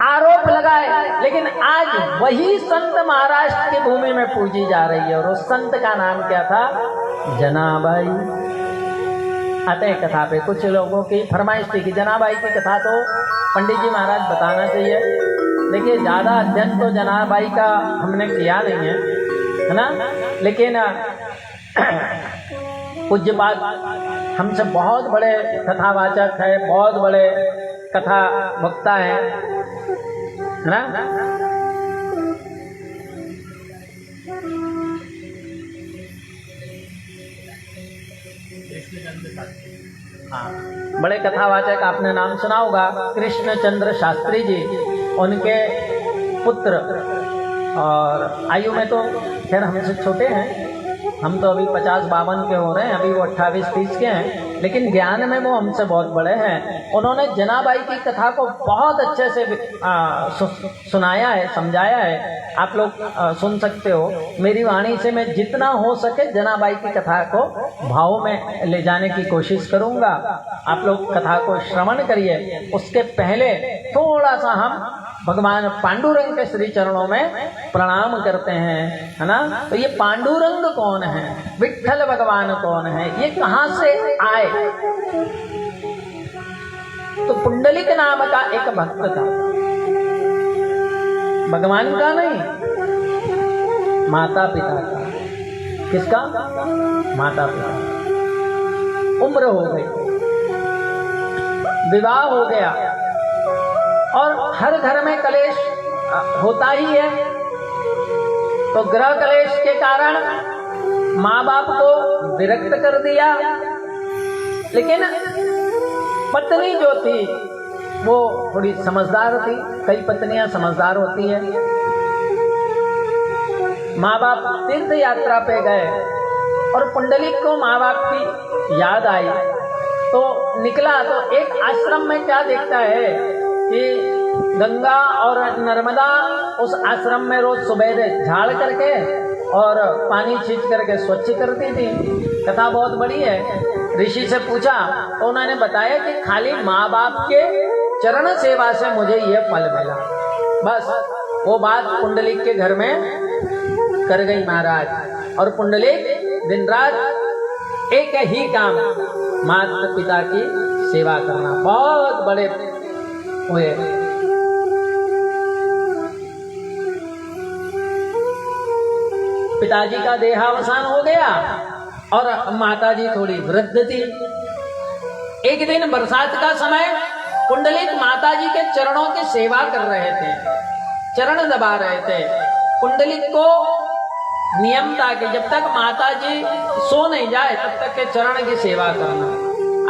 आरोप लगाए, लेकिन आज वही संत महाराष्ट्र की भूमि में पूजी जा रही है। और उस संत का नाम क्या था? जनाबाई। आते कथा पे कुछ लोगों की फरमाइश थी कि जनाबाई की कथा तो पंडित जी महाराज बताना चाहिए। देखिए ज़्यादा अध्ययन तो जनाबाई का हमने किया नहीं है ना, लेकिन पूज्यपाद हमसे बहुत बड़े कथावाचक है, बहुत बड़े कथा वक्ता है ना। हाँ, बड़े कथावाचक आपने नाम सुना होगा कृष्णचंद्र शास्त्री जी, उनके पुत्र, और आयु में तो खैर हमसे छोटे हैं, हम तो अभी 50-52 के हो रहे हैं, अभी वो 28-30 के हैं, लेकिन ज्ञान में वो हमसे बहुत बड़े हैं। उन्होंने जनाबाई की कथा को बहुत अच्छे से सुनाया है, समझाया है। आप लोग सुन सकते हो। मेरी वाणी से मैं जितना हो सके जनाबाई की कथा को भाव में ले जाने की कोशिश करूंगा। आप लोग कथा को श्रवण करिए। उसके पहले थोड़ा सा हम भगवान पांडुरंग के श्री चरणों में प्रणाम करते हैं, है ना। तो ये पांडुरंग कौन है, विट्ठल भगवान कौन है, ये कहाँ से आए? तो पुंडलिक नाम का एक भक्त था, भगवान का नहीं, माता पिता का। किसका? माता पिता। उम्र हो गई, विवाह हो गया, और हर घर में कलेश होता ही है। तो गृह कलेश के कारण माँ बाप को विरक्त कर दिया, लेकिन पत्नी जो थी वो थोड़ी समझदार थी। कई पत्नियां समझदार होती है। माँ बाप तीर्थ यात्रा पे गए और पुंडलिक को माँ बाप की याद आई, तो निकला। तो एक आश्रम में क्या देखता है कि गंगा और नर्मदा उस आश्रम में रोज सुबह झाड़ करके और पानी छींच करके स्वच्छ करती थी। कथा बहुत बड़ी है। ऋषि से पूछा तो उन्होंने बताया कि खाली माँ बाप के चरण सेवा से मुझे ये फल मिला। बस वो बात पुंडलिक के घर में कर गई महाराज। और पुंडलिक दिन रात एक ही काम, माता पिता की सेवा करना। बहुत बड़े हुए। पिताजी का देहावसान हो गया और माताजी थोड़ी वृद्ध थी। एक दिन बरसात का समय, पुंडलिक माताजी के चरणों की सेवा कर रहे थे, चरण दबा रहे थे। पुंडलिक को नियम था कि जब तक माताजी सो नहीं जाए तब तक के चरण की सेवा करना।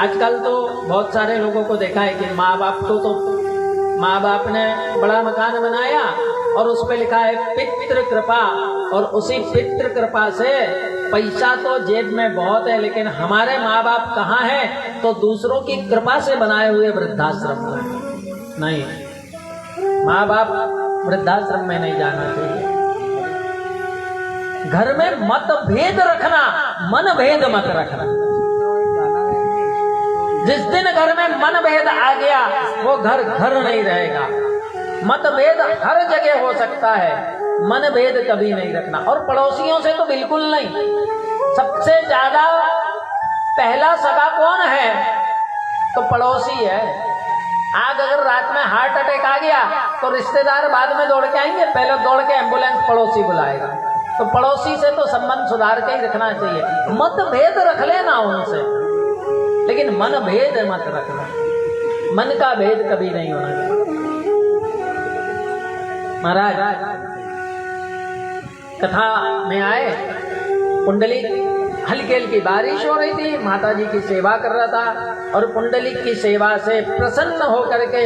आजकल तो बहुत सारे लोगों को देखा है कि माँ बाप ने बड़ा मकान बनाया और उस पे लिखा है पितृ कृपा, और उसी पितृ कृपा से पैसा तो जेब में बहुत है, लेकिन हमारे माँ बाप कहाँ हैं? तो दूसरों की कृपा से बनाए हुए वृद्धाश्रम में। नहीं, माँ बाप वृद्धाश्रम में नहीं जाना चाहिए। घर में मत भेद रखना, मन भेद मत रखना। जिस दिन घर में मनभेद आ गया वो घर घर नहीं रहेगा। मतभेद हर जगह हो सकता है, मनभेद कभी नहीं रखना। और पड़ोसियों से तो बिल्कुल नहीं। सबसे ज्यादा पहला सगा कौन है? तो पड़ोसी है। आज अगर रात में हार्ट अटैक आ गया तो रिश्तेदार बाद में दौड़ के आएंगे, पहले दौड़ के एम्बुलेंस पड़ोसी बुलाएगा। तो पड़ोसी से तो संबंध सुधार के ही रखना चाहिए। मतभेद रख लेना उनसे, लेकिन मन भेद मत रखना। मन का भेद कभी नहीं होना चाहिए। महाराज कथा में आए, पुंडलिक हल्की हल्की बारिश हो रही थी, माता जी की सेवा कर रहा था और पुंडलिक की सेवा से प्रसन्न होकर के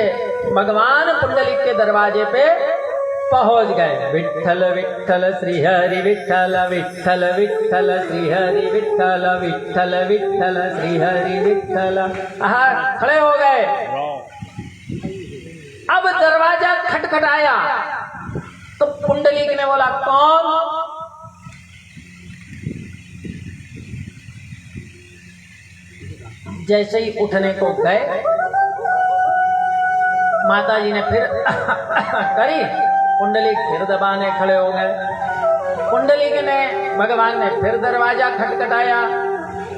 भगवान पुंडलिक के दरवाजे पे पहुंच गए। विठ्ठल विठ्ठल श्री हरि विठ्ठल, विठ्ठल विठ्ठल श्री हरि विठ्ठल, विठ्ठल विठ्ठल श्री हरि विठ्ठल। खड़े हो गए। अब दरवाजा खटखटाया तो पुंडलिक ने बोला, कौन? जैसे ही उठने को गए, माता जी ने फिर करी, पुंडलिक फिर दबाने खड़े हो गए। पुंडलिक ने, भगवान ने फिर दरवाजा खटखटाया।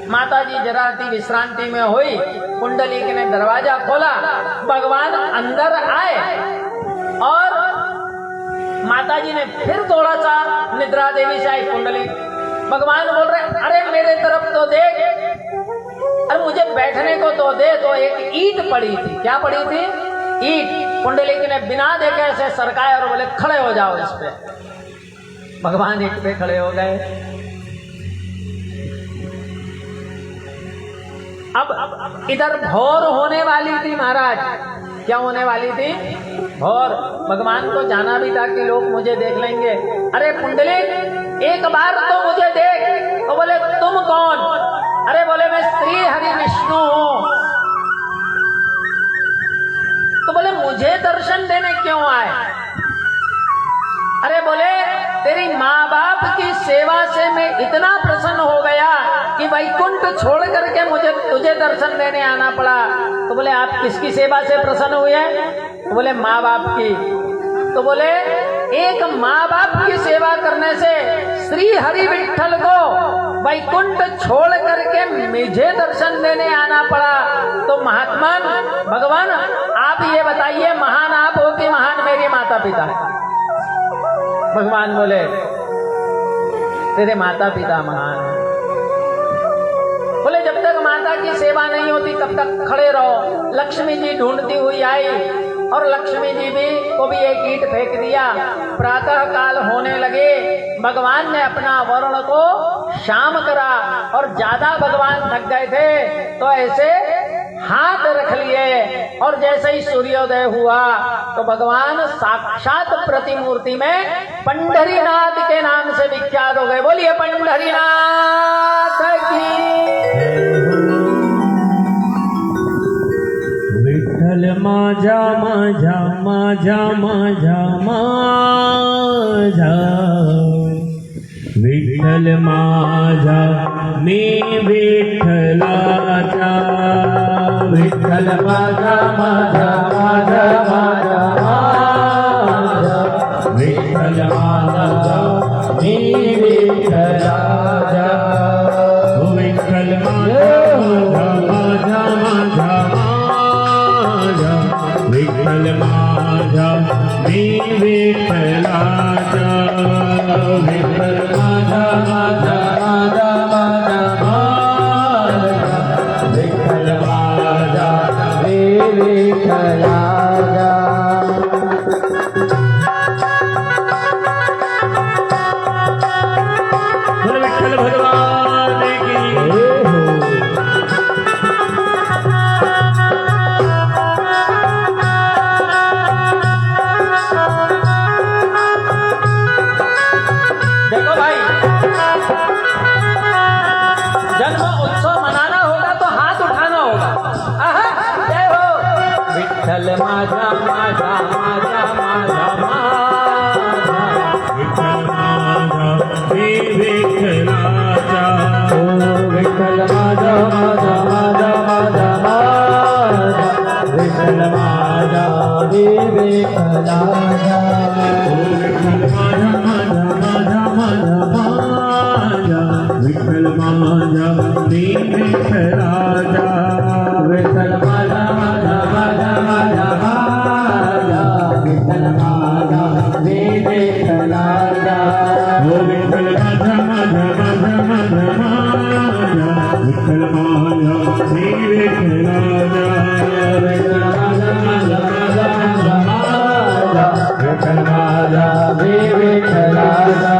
माता जी जरा सी विश्रांति में हुई, पुंडलिक ने दरवाजा खोला, भगवान अंदर आए और माता जी ने फिर थोड़ा सा निद्रा देवी से आई। पुंडलिक, भगवान बोल रहे, अरे मेरे तरफ तो देख, अरे मुझे बैठने को तो दे। तो एक ईंट पड़ी थी। क्या पड़ी थी? ईंट। पुंडलिक ने बिना देखे ऐसे सरकाए और बोले, खड़े हो जाओ इस पे। भगवान ईंट पे खड़े हो गए। अब इधर भोर होने वाली थी महाराज। क्या होने वाली थी? भोर। भगवान को जाना भी था कि लोग मुझे देख लेंगे। अरे पुंडलिक, एक बार तो मुझे देख। तो बोले, तुम कौन? अरे बोले, मैं श्री हरि विष्णु हूं। तो बोले, मुझे दर्शन देने क्यों आए? अरे बोले, तेरी माँ बाप की सेवा से मैं इतना प्रसन्न हो गया कि वैकुंठ छोड़ करके मुझे तुझे दर्शन देने आना पड़ा। तो बोले, आप किसकी सेवा से प्रसन्न हुए? तो बोले, माँ बाप की। तो बोले, एक माँ बाप की सेवा करने से श्री हरि विठ्ठल को वैकुंठ छोड़ करके मुझे दर्शन देने आना पड़ा। तो महात्मा भगवान, आप ये बताइए, महान आप हो कि महान मेरे माता पिता? भगवान बोले, तेरे माता पिता महान है। बोले, जब तक माता की सेवा नहीं होती तब तक खड़े रहो। लक्ष्मी जी ढूंढती हुई आई और लक्ष्मी जी भी को भी एक ईंट फेंक दिया। प्रातः काल होने लगे, भगवान ने अपना वर्ण को शाम करा और ज्यादा भगवान थक गए थे तो ऐसे हाथ रख लिए और जैसे ही सूर्योदय हुआ तो भगवान साक्षात प्रतिमूर्ति में पंढरीनाथ के नाम से विख्यात हो गए। बोलिए पंढरीनाथ की। विठ्ठल माझा माझा माझा माझा माझा, विठ्ठल माझा मी विठ्ठलाचा, विठ्ठल माझा माझा माझा माझा माझा, विठ्ठल माझा मी विठ्ठलाचा, विठ्ठल माझा माझा माझा माझा, विठ्ठल माझा मी विठ्ठलाचा, विठ्ठल माझा माझा माझा माझा माझा, विठ्ठल माझा मी विठ्ठलाचा। विठ्ठल भगवान की जन्म उत्सव मनाना होगा तो हाथ उठाना होगा। जय हो। विठ्ठल माझा माझा माझा माझा माझा, विठ्ठल माझा मी विठ्ठलाचा, ओ विठ्ठल माझा माझा माझा माझा माझा, विठ्ठला जा विठ्ठल माझा दीन राजा विठ्ठल माझा माझा माझा माझा माझा विठ्ठल माझा विठ्ठला जा हो विठ्ठल माझा माझा माझा माझा माझा विठ्ठल माझा दीन राजा विठ्ठल माझा माझा माझा माझा माझा विठ्ठल माझा विठ्ठला जा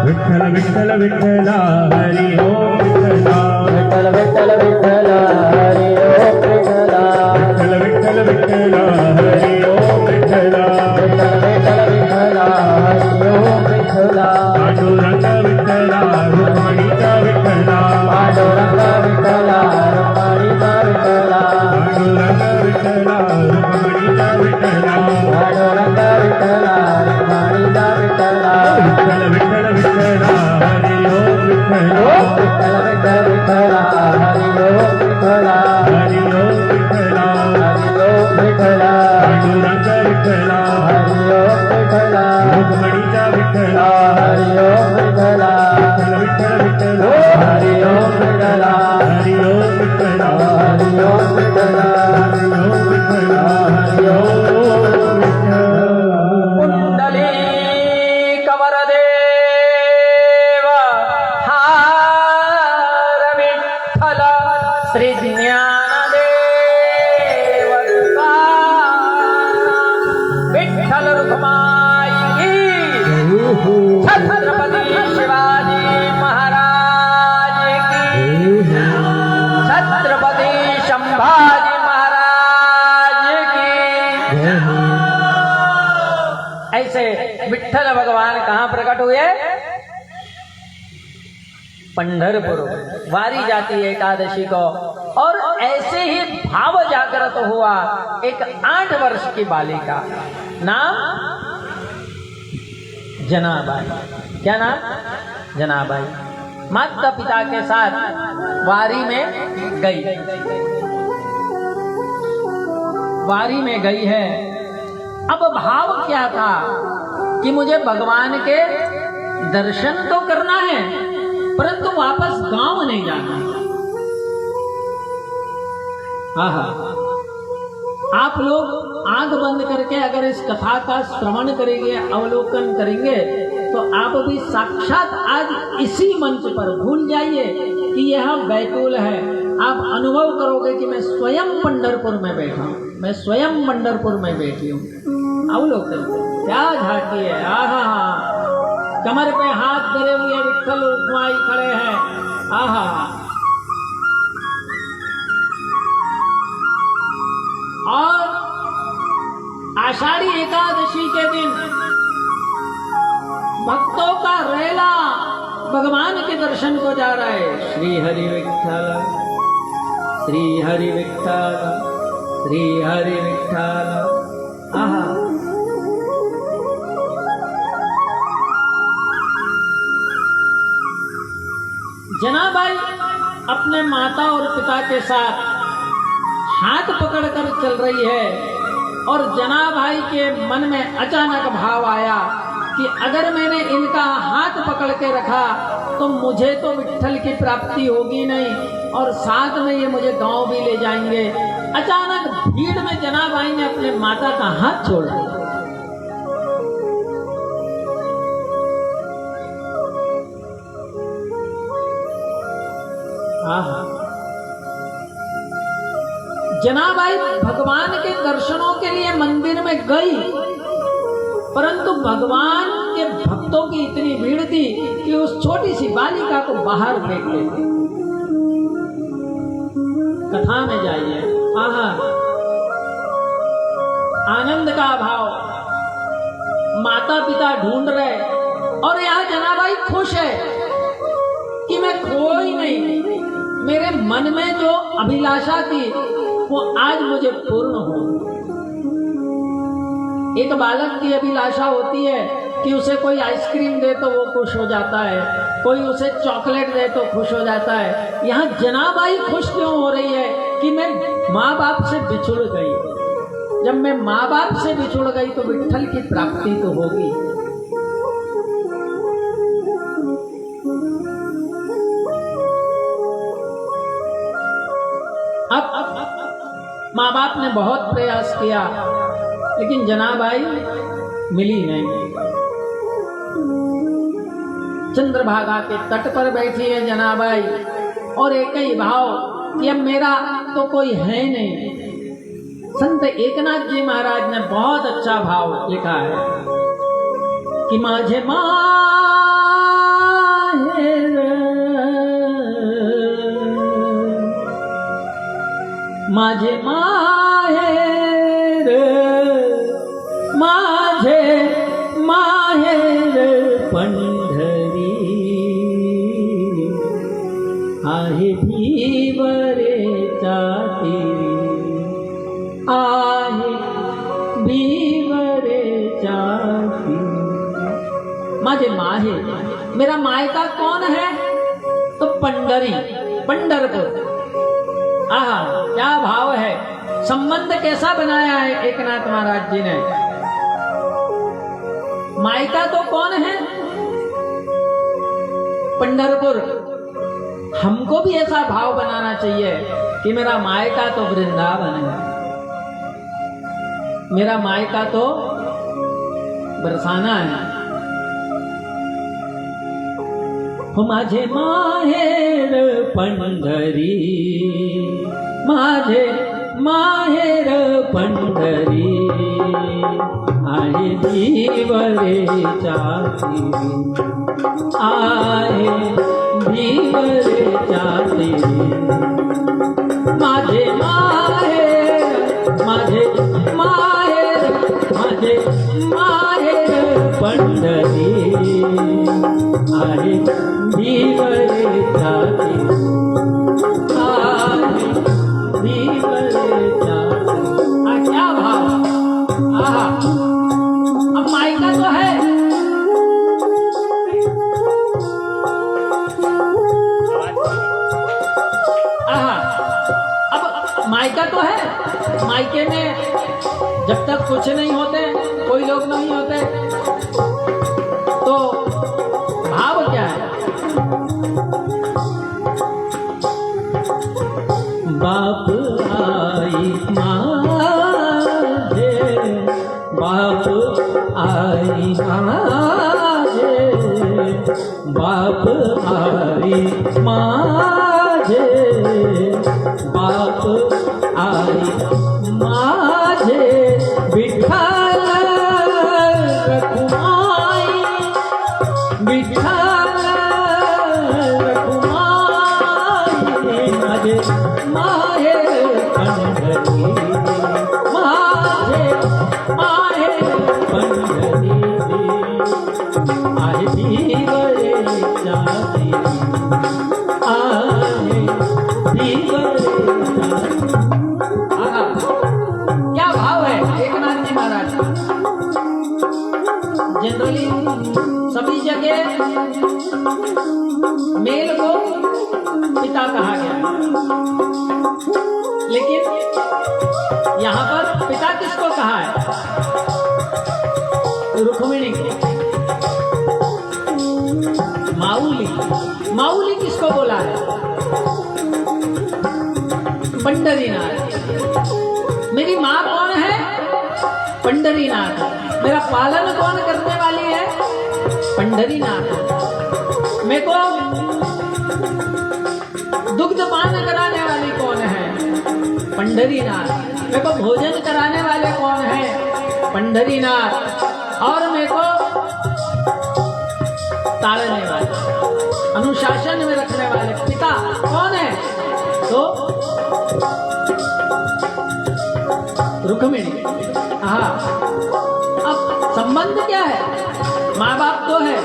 विठ्ठल विठ्ठल विठ्ठला हरी ओम विठ्ठला विठ्ठल विठ्ठल विठ्ठला हरी ओम विठ्ठला विठ्ठल विठ्ठल विठ्ठला हरी ओम विठ्ठला विठ्ठल विठ्ठल विठ्ठला हरी ओम विठ्ठला पांडुरंग विठ्ठला रुक्मिणीचा विठ्ठला पांडुरंग विठ्ठला रुक्मिणीचा विठ्ठला पांडुरंग विठ्ठला रुक्मिणीचा विठ्ठला पांडुरंग विठ्ठला रुक्मिणीचा विठ्ठला विठ्ठल विठ्ठल विठ्ठला हरी ओम विठ्ठला विठ्ठल विठ्ठल विठ्ठला हरी ओम विठ्ठला हरी ओम विठ्ठला हरी ओम विठ्ठला पांडुरंग विठ्ठला हरी ओम विठ्ठला रुक्मिणीचा विठ्ठला हरी ओम विठ्ठला विठ्ठल विठ्ठल विठ्ठला हरी ओम विठ्ठला हरी ओम विठ्ठला हरी ओम विठ्ठला हरी ओम विठ्ठला हरी ओम विठ्ठला कुंडली कवरदेव हार विठ्ठल श्री ज्ञानदेव तुकाराम विठ्ठल रुक्माई की छत्रपती शिवाजी महाराज की छत्रपती संभाजी महाराज की ऐसे विठ्ठल भगवान कहाँ प्रकट हुए? पंढरपुर वारी जाती है एकादशी को। और ऐसे ही भाव जागृत हुआ एक 8 वर्ष की बालिका, नाम जनाबाई। क्या नाम? जनाबाई। माता पिता के साथ वारी में गई, वारी में गई है। अब भाव क्या था कि मुझे भगवान के दर्शन तो करना है परंतु वापस गांव नहीं जाना। हाँ, आप लोग आंख बंद करके अगर इस कथा का श्रवण करेंगे, अवलोकन करेंगे, तो आप भी साक्षात आज इसी मंच पर भूल जाइए कि यह बैतूल है। आप अनुभव करोगे कि मैं स्वयं पंढरपुर में बैठा हूँ, मैं स्वयं पंढरपुर में बैठी हूँ। अवलोकन क्या झांकी है। आहा, कमर पे हाथ धरे हुए विठ्ठल रुक्माई खड़े हैं। आहा, और आषाढ़ी एकादशी के दिन भक्तों का रेला भगवान के दर्शन को जा रहा है। श्री हरि विठ्ठल, श्री हरि विठ्ठल, श्री हरि विठ्ठल। आहा, जनाबाई अपने माता और पिता के साथ हाथ पकड़कर चल रही है और जनाबाई के मन में अचानक भाव आया कि अगर मैंने इनका हाथ पकड़ के रखा तो मुझे तो विठ्ठल की प्राप्ति होगी नहीं और साथ में ये मुझे गांव भी ले जाएंगे। अचानक भीड़ में जनाबाई ने अपने माता का हाथ छोड़ दिया। जनाबाई भगवान के दर्शनों के लिए मंदिर में गई, परंतु भगवान के भक्तों की इतनी भीड़ थी कि उस छोटी सी बालिका को बाहर फेंक देते। कथा में जाइए। आहा, आनंद का भाव। माता पिता ढूंढ रहे और यहाँ जनाबाई खुश है कि मैं खोई नहीं, मेरे मन में जो अभिलाषा थी वो आज मुझे पूर्ण हो। एक बालक की अभिलाषा होती है कि उसे कोई आइसक्रीम दे तो वो खुश हो जाता है, कोई उसे चॉकलेट दे तो खुश हो जाता है। यहाँ जनाबाई खुश क्यों हो रही है कि मैं माँ बाप से बिछुड़ गई, जब मैं माँ बाप से बिछुड़ गई तो विट्ठल की प्राप्ति तो होगी। अब माँ बाप ने बहुत प्रयास किया लेकिन जनाबाई मिली नहीं। चंद्रभागा के तट पर बैठी है जनाबाई और एक ही भाव कि अब मेरा तो कोई है नहीं। संत एकनाथ जी महाराज ने बहुत अच्छा भाव लिखा है कि माझे माझे माहेर माझे माहेर पंढरी आहे भीवरेचा तीरी आहे भीवरेचा तीरी। माझे माहे मेरा मायका कौन है तो पंढरी पंढरपुर। आहा क्या भाव है, संबंध कैसा बनाया है एकनाथ महाराज जी ने। मायका तो कौन है पंढरपुर। हमको भी ऐसा भाव बनाना चाहिए कि मेरा मायका तो वृंदावन है, मेरा मायका तो बरसाना है। माझे माहेर पंढरी माझे माहेर पंढरी आहे भीवरेचा तीरी आहे भीवरेचा तीरी। माझे माहेर माझे माहेर माझे माहेर पंढरी आहे भीवरेचा तीरी आहे भीवरेचा तीरी। क्या भाव। आहा अब मायका तो है मायका तो है। मायके में जब तक कुछ नहीं होते, कोई लोग नहीं होते, तो भाव क्या है। बाप आई माझे बाप आई माझे बाप आई माझे बाप आई माझे विठ्ठल रखुमाई विठ्ठल रखुमाई माझे माहेर पंढरी माझे माहेर पंढरी आहे भीवरेचा तीरी आहे भीवरेचा। क्या भाव है एकनाथ जी महाराज। जनरली सभी जगह मेल को पिता कहा गया, लेकिन यहाँ पर पिता किसको कहा है, रुक्मिणी को। माऊली माऊली किसको बोला है, पंढरीनाथ। मेरी माँ कौन है, पंढरीनाथ। मेरा पालन कौन करने वाली है, पंढरीनाथ। मेरे को दुग्ध पान कराने वाली कौन है, पंढरीनाथ। मेरे को भोजन कराने वाले कौन है, पंढरीनाथ। और मेरे को ताड़ने वाले, अनुशासन में रखने वाले पिता कौन है, तो रुक्मिणी। हाँ, अब संबंध क्या है, माँ बाप तो है।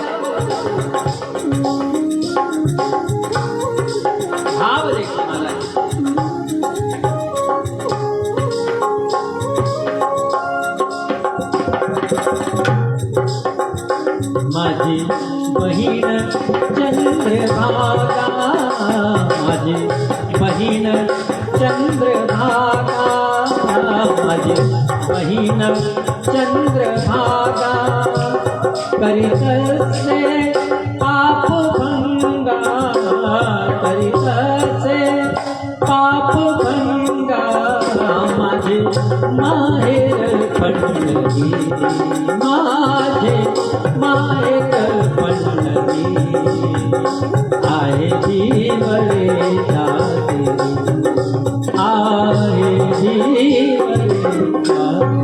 भाव देखो महाराज। माझी बहीण चंद्रभागा माझी बहीण चंद्रभागा माझी बहीण चंद्रभागा करीत से पाप भंगा करीत से पाप भंगा माझे माहेर पंढरी माझे माहेर पंढरी आए जीवरे जाते आए जीवरे जाते।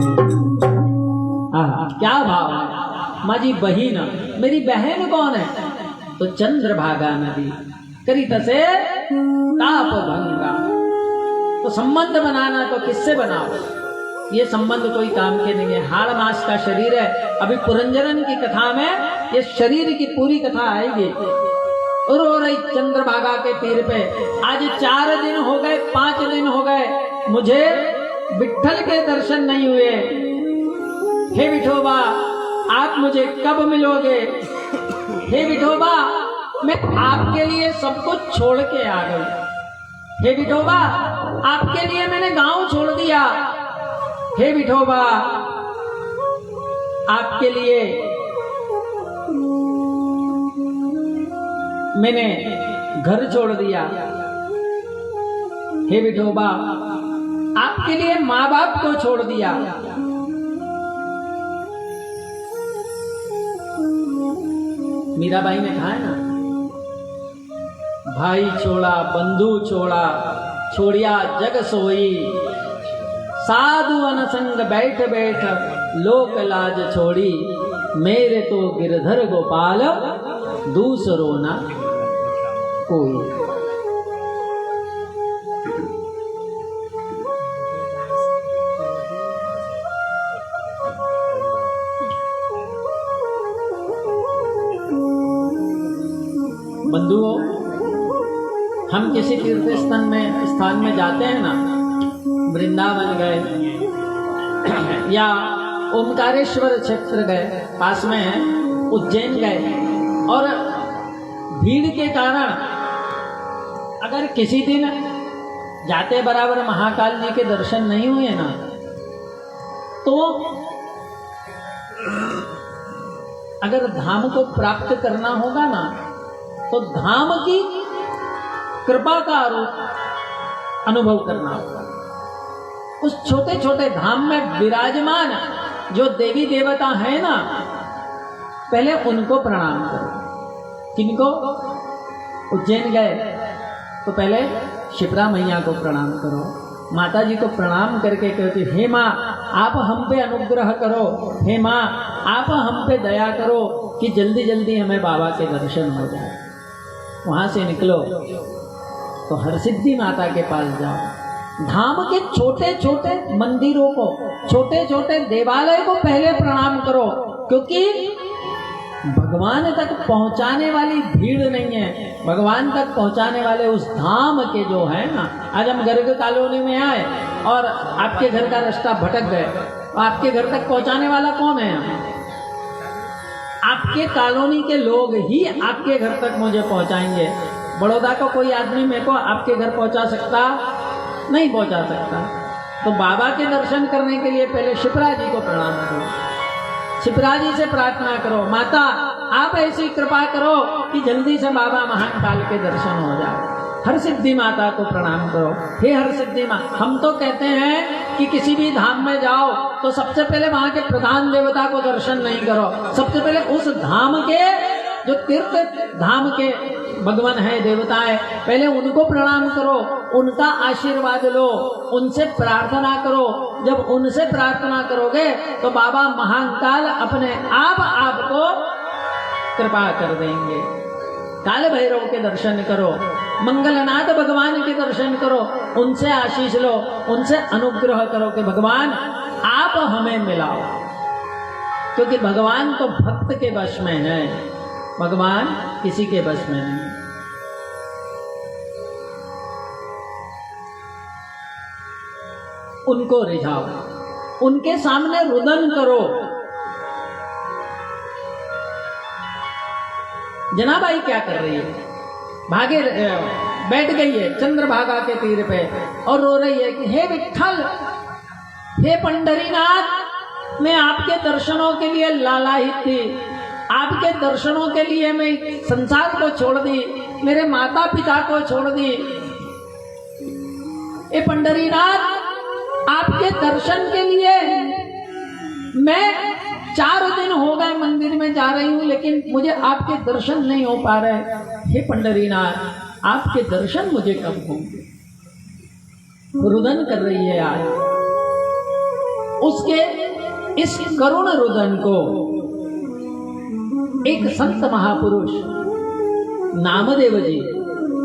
क्या भाव है। माझी बहीण मेरी बहन कौन है तो चंद्रभागा नदी करी तसे ताप भंगा। तो संबंध बनाना तो किससे बनाओ, ये संबंध कोई काम के नहीं है। हाड़ मास का शरीर है। अभी पुरंजन की कथा में ये शरीर की पूरी कथा आएगी। रो रही चंद्रभागा के तीर पे। आज 4 दिन हो गए 5 दिन हो गए मुझे विठ्ठल के दर्शन नहीं हुए। हे विठोबा आप मुझे कब मिलोगे। हे विठोबा मैं आपके लिए सब कुछ छोड़ के आ गई। हे विठोबा आपके लिए मैंने गांव छोड़ दिया। हे विठोबा आपके लिए मैंने घर छोड़ दिया। हे विठोबा आपके लिए माँ बाप को छोड़ दिया। मीराबाई ने कहा है ना, भाई छोड़ा बंधु छोड़ा छोड़िया जग सोई, साधु अनसंग बैठ बैठ लोक लाज छोड़ी, मेरे तो गिरधर गोपाल दूसरो ना कोई। बंधुओं हम किसी तीर्थ स्थान में जाते हैं ना, वृंदावन गए या ओमकारेश्वर क्षेत्र गए, पास में है उज्जैन गए, और भीड़ के कारण अगर किसी दिन जाते बराबर महाकाल जी के दर्शन नहीं हुए ना, तो अगर धाम को प्राप्त करना होगा ना, तो धाम की कृपा का अनुभव करना होगा। उस छोटे छोटे धाम में विराजमान जो देवी देवता है ना, पहले उनको प्रणाम करो। किनको? उज्जैन गए तो पहले शिप्रा मैया को प्रणाम करो, माता जी को प्रणाम करके कहते हे माँ आप हम पे अनुग्रह करो, हे माँ आप हम पे दया करो कि जल्दी जल्दी हमें बाबा के दर्शन हो जाए। वहां से निकलो तो हरसिद्धि माता के पास जाओ। धाम के छोटे छोटे मंदिरों को, छोटे छोटे देवालय को पहले प्रणाम करो, क्योंकि भगवान तक पहुंचाने वाली भीड़ नहीं है। भगवान तक पहुंचाने वाले उस धाम के जो है ना, आज हम गर्ग कॉलोनी में आए और आपके घर का रास्ता भटक गए, आपके घर तक पहुंचाने वाला कौन है? आपके कॉलोनी के लोग ही आपके घर तक मुझे पहुंचाएंगे। बड़ौदा को कोई आदमी मेरे को आपके घर पहुंचा सकता नहीं, पहुंचा सकता। तो बाबा के दर्शन करने के लिए पहले शिप्रा जी को प्रणाम करो, शिप्रा जी से प्रार्थना करो, माता आप ऐसी कृपा करो कि जल्दी से बाबा महान काल के दर्शन हो जाए। हर सिद्धि माता को प्रणाम करो, हे हर सिद्धि माँ। हम तो कहते हैं कि किसी भी धाम में जाओ तो सबसे पहले वहां के प्रधान देवता को दर्शन नहीं करो, सबसे पहले उस धाम के जो तीर्थ धाम के भगवान है, देवता है, पहले उनको प्रणाम करो, उनका आशीर्वाद लो, उनसे प्रार्थना करो। जब उनसे प्रार्थना करोगे तो बाबा महाकाल अपने आप आपको कृपा कर देंगे। काल भैरव के दर्शन करो, मंगलनाथ भगवान के दर्शन करो, उनसे आशीष लो, उनसे अनुग्रह करो कि भगवान आप हमें मिलाओ, क्योंकि भगवान तो भक्त के वश में है, भगवान किसी के वश में नहीं। उनको रिझाओ, उनके सामने रुदन करो। जनाबाई क्या कर रही है? भागे बैठ गई है चंद्रभागा के तीर पे और रो रही है कि हे विठ्ठल हे पंढरीनाथ, मैं आपके दर्शनों के लिए लालायित थी, आपके दर्शनों के लिए मैं संसार को छोड़ दी, मेरे माता पिता को छोड़ दी। हे पंढरीनाथ, आपके दर्शन के लिए मैं 4 दिन हो गए मंदिर में जा रही हूं, लेकिन मुझे आपके दर्शन नहीं हो पा रहे। हे पंढरीनाथ, आपके दर्शन मुझे कब होंगे? रुदन कर रही है आज। उसके इस करुण रुदन को एक संत महापुरुष नामदेव जी,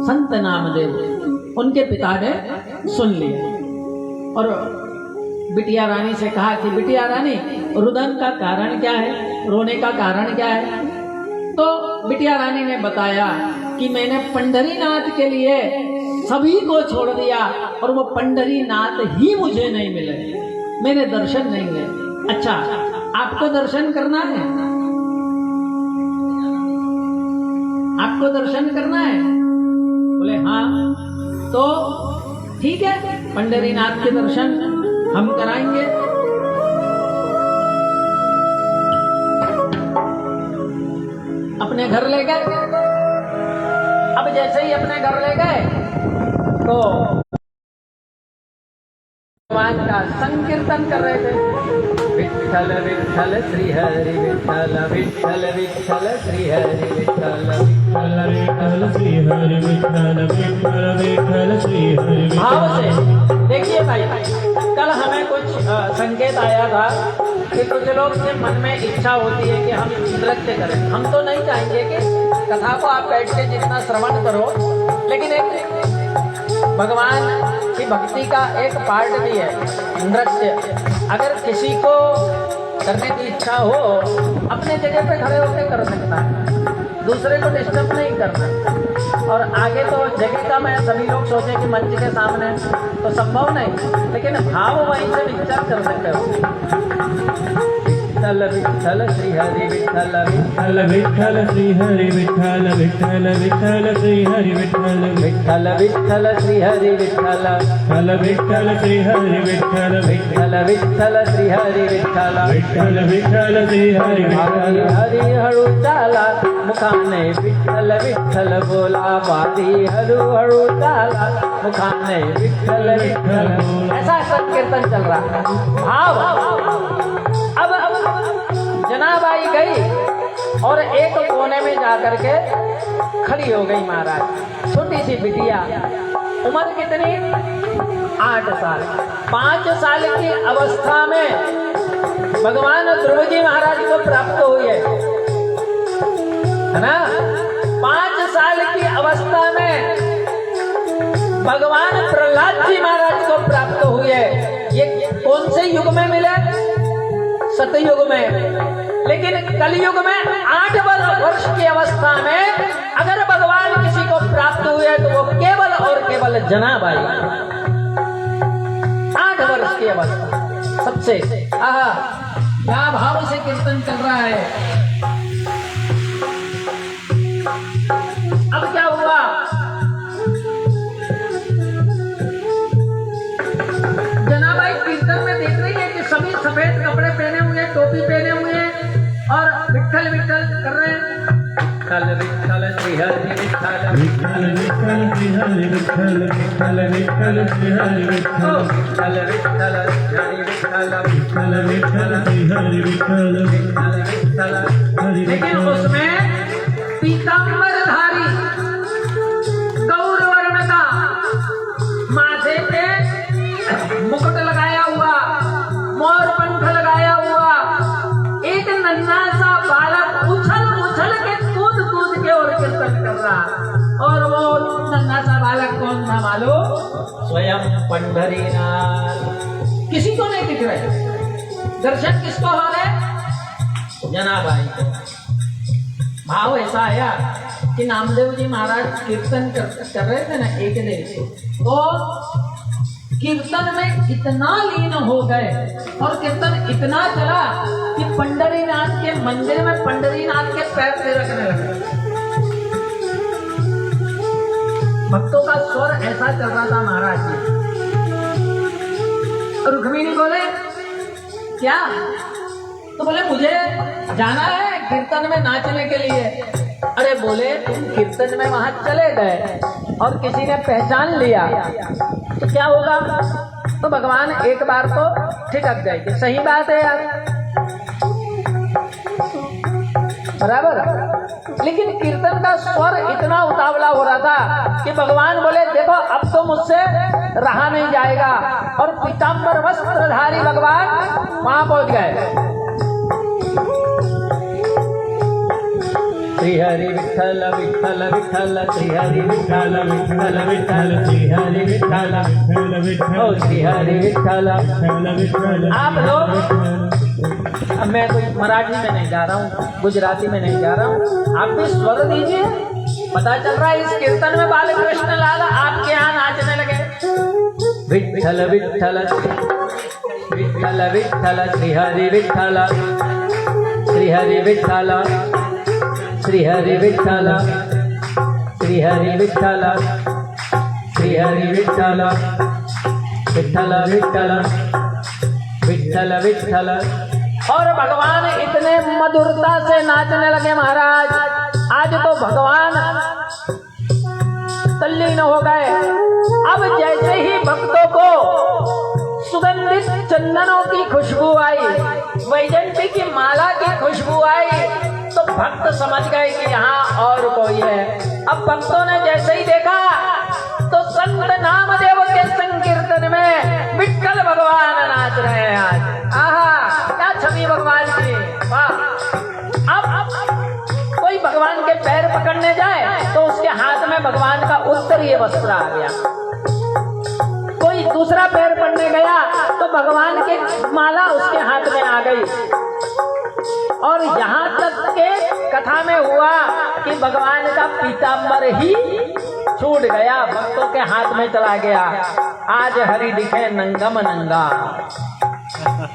संत नामदेव, उनके पिता ने सुन लिया और बिटिया रानी से कहा कि बिटिया रानी, रुदन का कारण क्या है, रोने का कारण क्या है? तो बिटिया रानी ने बताया कि मैंने पंढरीनाथ के लिए सभी को छोड़ दिया और वो पंढरीनाथ ही मुझे नहीं मिले, मेरे दर्शन नहीं हुए। अच्छा, आपको दर्शन करना है? आपको दर्शन करना है? बोले हाँ। तो ठीक है, पंढरीनाथ के दर्शन हम कराएंगे। अपने घर ले गए। अब जैसे ही अपने घर ले गए तो भगवान का संकीर्तन कर रहे थे। विठ्ठल विठ्ठल श्री हरि विठ्ठल, विठ्ठल विठ्ठल श्री हरि विठ्ठल, विठ्ठल विठ्ठल श्री हरि विठ्ठल, विठ्ठल विठ्ठल श्री हरि विठ्ठल। भाव से देखिए भाई, कल हमें कुछ संकेत आया था कि कुछ लोग के मन में इच्छा होती है कि हम नृत्य करें। हम तो नहीं चाहेंगे कि कथा को आप बैठ के जितना श्रवण करो, लेकिन एक भगवान की भक्ति का एक पार्ट भी है नृत्य। अगर किसी को करने की इच्छा हो, अपने जगह पे खड़े होकर कर सकता है, दूसरे को डिस्टर्ब नहीं करना। और आगे तो जगह का मैं सभी लोग सोचे कि मंच के सामने तो संभव नहीं, लेकिन भाव वहीं से विचार कर सकते हो। विठ्ठल विठ्ठल श्री हरि विठ्ठल, विठ्ठल विठ्ठल श्री हरि विठ्ठल, विठ्ठल विठ्ठल श्री हरि विठ्ठल, विठ्ठल विठ्ठल श्री हरि विठ्ठल, विठ्ठल विठ्ठल श्री हरि विठ्ठल, विठ्ठल विठ्ठल श्री हरि विठ्ठल, विठ्ठल विठ्ठल श्री हरि विठ्ठल। हरि हळू चाला मुखाने विठ्ठल विठ्ठल बोला, वादी हळू हळू चाला मुखाने विठ्ठल विठ्ठल। ऐसा संकीर्तन चल रहा है। भाव अब जनाबाई गई और एक कोने में जाकर के खड़ी हो गई महाराज। छोटी सी बिटिया, उम्र कितनी? 8 साल। 5 साल की अवस्था में भगवान ध्रुव जी महाराज को प्राप्त हुई है ना। 5 साल की अवस्था में भगवान प्रहलाद जी महाराज को प्राप्त हुए। ये कौन से युग में मिले? सतयुग में। लेकिन कलयुग में 8 वर्ष की अवस्था में अगर भगवान किसी को प्राप्त हुए तो वो केवल और केवल जनाबाई। 8 वर्ष की अवस्था सबसे। आहा, क्या भाव से कीर्तन चल रहा है। अब क्या हुआ? जनाबाई कीर्तन में देख रही है कि सभी सफेद कपड़े पहने हुए, टोपी पहने हुए और विठ्ठल विठ्ठल कर रहे हैं। विठ्ठल विठ्ठल श्री हरि विठ्ठल, विठ्ठल विठ्ठल श्री हरि विठ्ठल, विठ्ठल विठ्ठल श्री हरि विठ्ठल, विठ्ठल विठ्ठल हरि विठ्ठल, विठ्ठल विठ्ठल श्री हरि विठ्ठल, विठ्ठल विठ्ठल। हरि लेकिन विठ्ठल। उसमें पीताम्बरधारी गौर वर्ण का माथे पे मुकुट लगाया हुआ, मोर पंख लगाया हुआ एक नन्हा सा बालक उछल उछल के कूद कूद के और कीर्तन कर रहा। और वो नन्हा सा बालक कौन था मालूम? स्वयं पंढरीनाथ। किसी को नहीं दिख रहे। दर्शन किसको हो रहे? जनाबाई को। भाव ऐसा आया कि नामदेव जी महाराज कीर्तन कर रहे थे ना एक दिन, तो कीर्तन में इतना लीन हो गए और कीर्तन इतना चला कि पंढरीनाथ के मंदिर में पंढरीनाथ के पैर से रखने लगे। भक्तों का स्वर ऐसा चल रहा था महाराज जी। रुक्मिणी बोले क्या? तो बोले मुझे जाना है कीर्तन में नाचने के लिए। अरे बोले तुम कीर्तन में वहां चले गए और किसी ने पहचान लिया तो क्या होगा? तो भगवान एक बार तो ठिठक जाएगी। सही बात है यार, बराबर। लेकिन कीर्तन का स्वर इतना उतावला हो रहा था कि भगवान बोले देखो अब तो मुझसे रहा नहीं जाएगा, और पीताम्बर वस्त्रधारी भगवान वहां पहुंच गए। श्री हरि विठ्ठल विठ्ठल विठ्ठल, श्री हरि विठ्ठल विठ्ठल विठ्ठल, श्री हरि विठ्ठल विठ्ठल विठ्ठल, ओ श्री हरि विठ्ठल विठ्ठल। आप लोग, अब मैं कोई मराठी में नहीं जा रहा हूँ, गुजराती में नहीं जा रहा हूँ, आप भी स्वर दीजिए। पता चल रहा है इस कीर्तन में बाल कृष्ण लाल आपके यहाँ नाचने लगे। विठ्ठल विठ्ठल विठ्ठल विठ्ठल, श्री हरि विठ्ठल, श्री हरि विठ्ठल, श्री हरि विठ्ठल, श्री हरि विठ्ठल, श्री हरि विठ्ठल, विठ्ठल विठ्ठल, विठ्ठल विठ्ठल। और भगवान इतने मधुरता से नाचने लगे महाराज। आज तो भगवान तल्लीन हो गए। अब जैसे ही भक्तों को सुगंधित चंदनों की खुशबू आई, वैजंती की माला की खुशबू आई, तो भक्त समझ गए कि यहाँ और कोई है। अब भक्तों ने जैसे ही देखा तो संत नामदेव के संकीर्तन में विठ्ठल भगवान नाच रहे हैं आज। आहा, क्या छवि भगवान की, वाह। अब कोई भगवान के पैर पकड़ने जाए तो उसके हाथ में भगवान का उत्तरीय वस्त्र आ गया। कोई दूसरा पैर पकड़ने गया तो भगवान की माला उसके हाथ में आ गई। और यहाँ तक के कथा में हुआ कि भगवान का पीताम्बर ही छूट गया, भक्तों के हाथ में चला गया। आज हरि दिखे नंगम नंगा।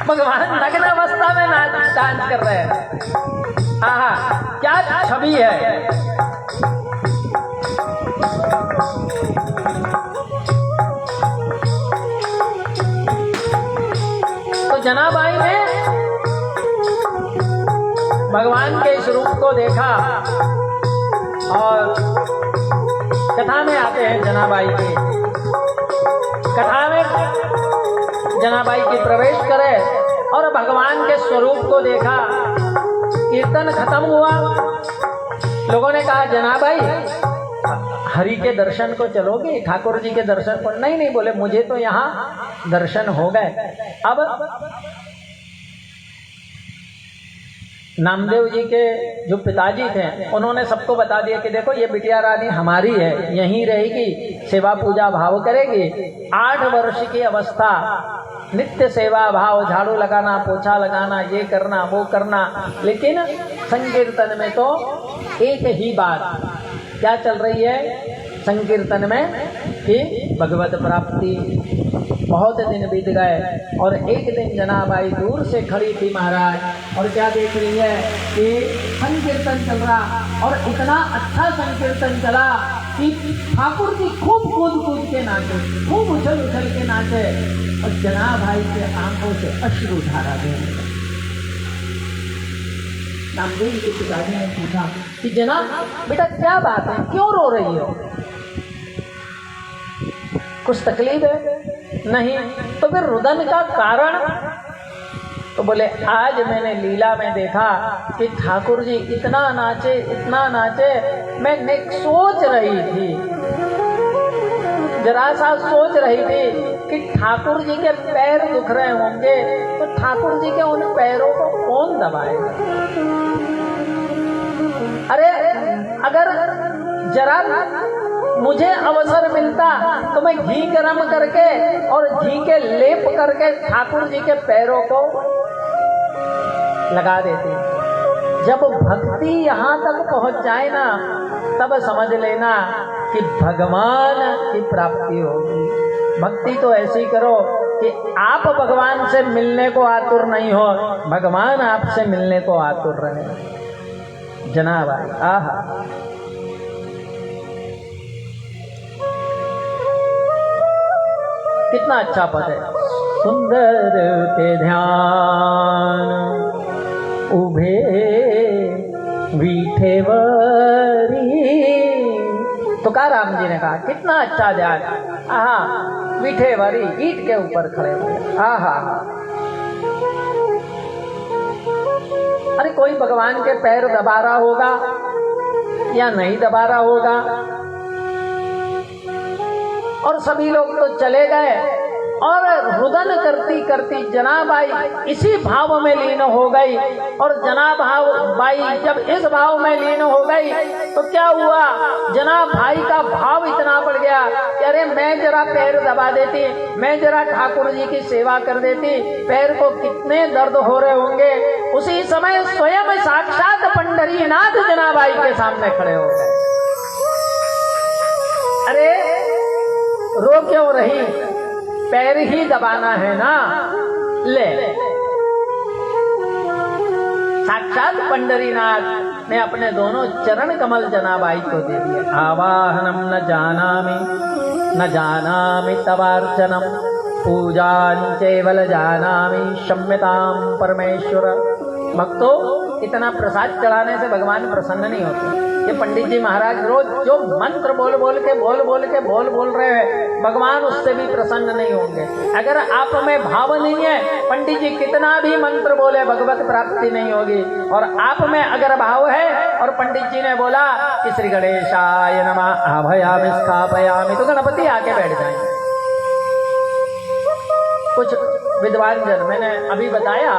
भगवान नग्न अवस्था में डांस कर रहे हैं। आहा, क्या छवि है। तो जनाबाई ने भगवान के इस रूप को देखा और कथा में आते हैं जनाबाई के। कथा में जनाबाई की प्रवेश करे और भगवान के स्वरूप को देखा। कीर्तन खत्म हुआ, लोगों ने कहा जनाबाई हरि के दर्शन को चलोगे, ठाकुर जी के दर्शन को? नहीं, बोले मुझे तो यहाँ दर्शन हो गए। अब नामदेव जी के जो पिताजी थे उन्होंने सबको बता दिया कि देखो ये बिटिया रानी हमारी है, यहीं रहेगी, सेवा पूजा भाव करेगी। 8 वर्ष की अवस्था, नित्य सेवा भाव, झाड़ू लगाना, पोछा लगाना, ये करना वो करना। लेकिन संकीर्तन में तो एक ही बात क्या चल रही है संकीर्तन में कि भगवत प्राप्ति। बहुत दिन बीत गए और एक दिन जनाबाई दूर से खड़ी थी महाराज, और क्या देख रही है कि संकीर्तन चल रहा, और इतना अच्छा संकीर्तन चला कि ठाकुर जी खूब कूद के नाचे, खूब उछल के नाचे, और जनाबाई के आंखों से अश्रु धारा दे। नामदेव जी के पिताजी ने पूछा कि जनाब बेटा क्या बात है, क्यों रो रही हो, कुछ तकलीफ है? नहीं। तो फिर रुदन का कारण? तो बोले आज मैंने लीला में देखा कि ठाकुर जी इतना नाचे, मैं सोच रही थी, जरा सा सोच रही थी कि ठाकुर जी के पैर दुख रहे होंगे तो ठाकुर जी के उन पैरों को कौन दबाएगा? अरे अगर जरा मुझे अवसर मिलता तो मैं घी गरम करके और घी के लेप करके ठाकुर जी के पैरों को लगा देती। जब भक्ति यहाँ तक पहुँच जाए ना, तब समझ लेना कि भगवान की प्राप्ति होगी। भक्ति तो ऐसी करो कि आप भगवान से मिलने को आतुर नहीं हो, भगवान आपसे मिलने को आतुर रहे। जनाबाई, आहा, कितना अच्छा पद है। सुंदर के ध्यान उभे विठेवरी। तुकाराम जी ने कहा कितना अच्छा ध्यान, आहा विठेवरी ईंट के ऊपर खड़े हुए, आहा। अरे कोई भगवान के पैर दबा रहा होगा या नहीं दबा रहा होगा, और सभी लोग तो चले गए और रुदन करती करती जनाबाई इसी भाव में लीन हो गई। और जनाबाई जब इस भाव में लीन हो गई तो क्या हुआ, जनाब भाई का भाव इतना बढ़ गया कि अरे मैं जरा पैर दबा देती, मैं जरा ठाकुर जी की सेवा कर देती, पैर को कितने दर्द हो रहे होंगे। उसी समय स्वयं साक्षात पंढरीनाथ जनाबाई के सामने खड़े हो गए। अरे रो क्यों रही, पैर ही दबाना है ना, ले। साक्षात पंढरीनाथ ने अपने दोनों चरण कमल जनाबाई को दे दिए। आवाहनम न जानामि तवार्चनम, पूजां केवल जानामि क्षम्यताम परमेश्वर। भक्तों, इतना प्रसाद चढ़ाने से भगवान प्रसन्न नहीं होते। ये पंडित जी महाराज रोज जो मंत्र बोल बोल के बोल रहे हैं, भगवान उससे भी प्रसन्न नहीं होंगे। अगर आप में भाव नहीं है, पंडित जी कितना भी मंत्र बोले भगवत प्राप्ति नहीं होगी। और आप में अगर भाव है, और पंडित जी ने बोला कि श्री गणेशाय नमः आभयामि स्थापयामि, तो गणपति आके बैठ जाएंगे। कुछ विद्वान जन, मैंने अभी बताया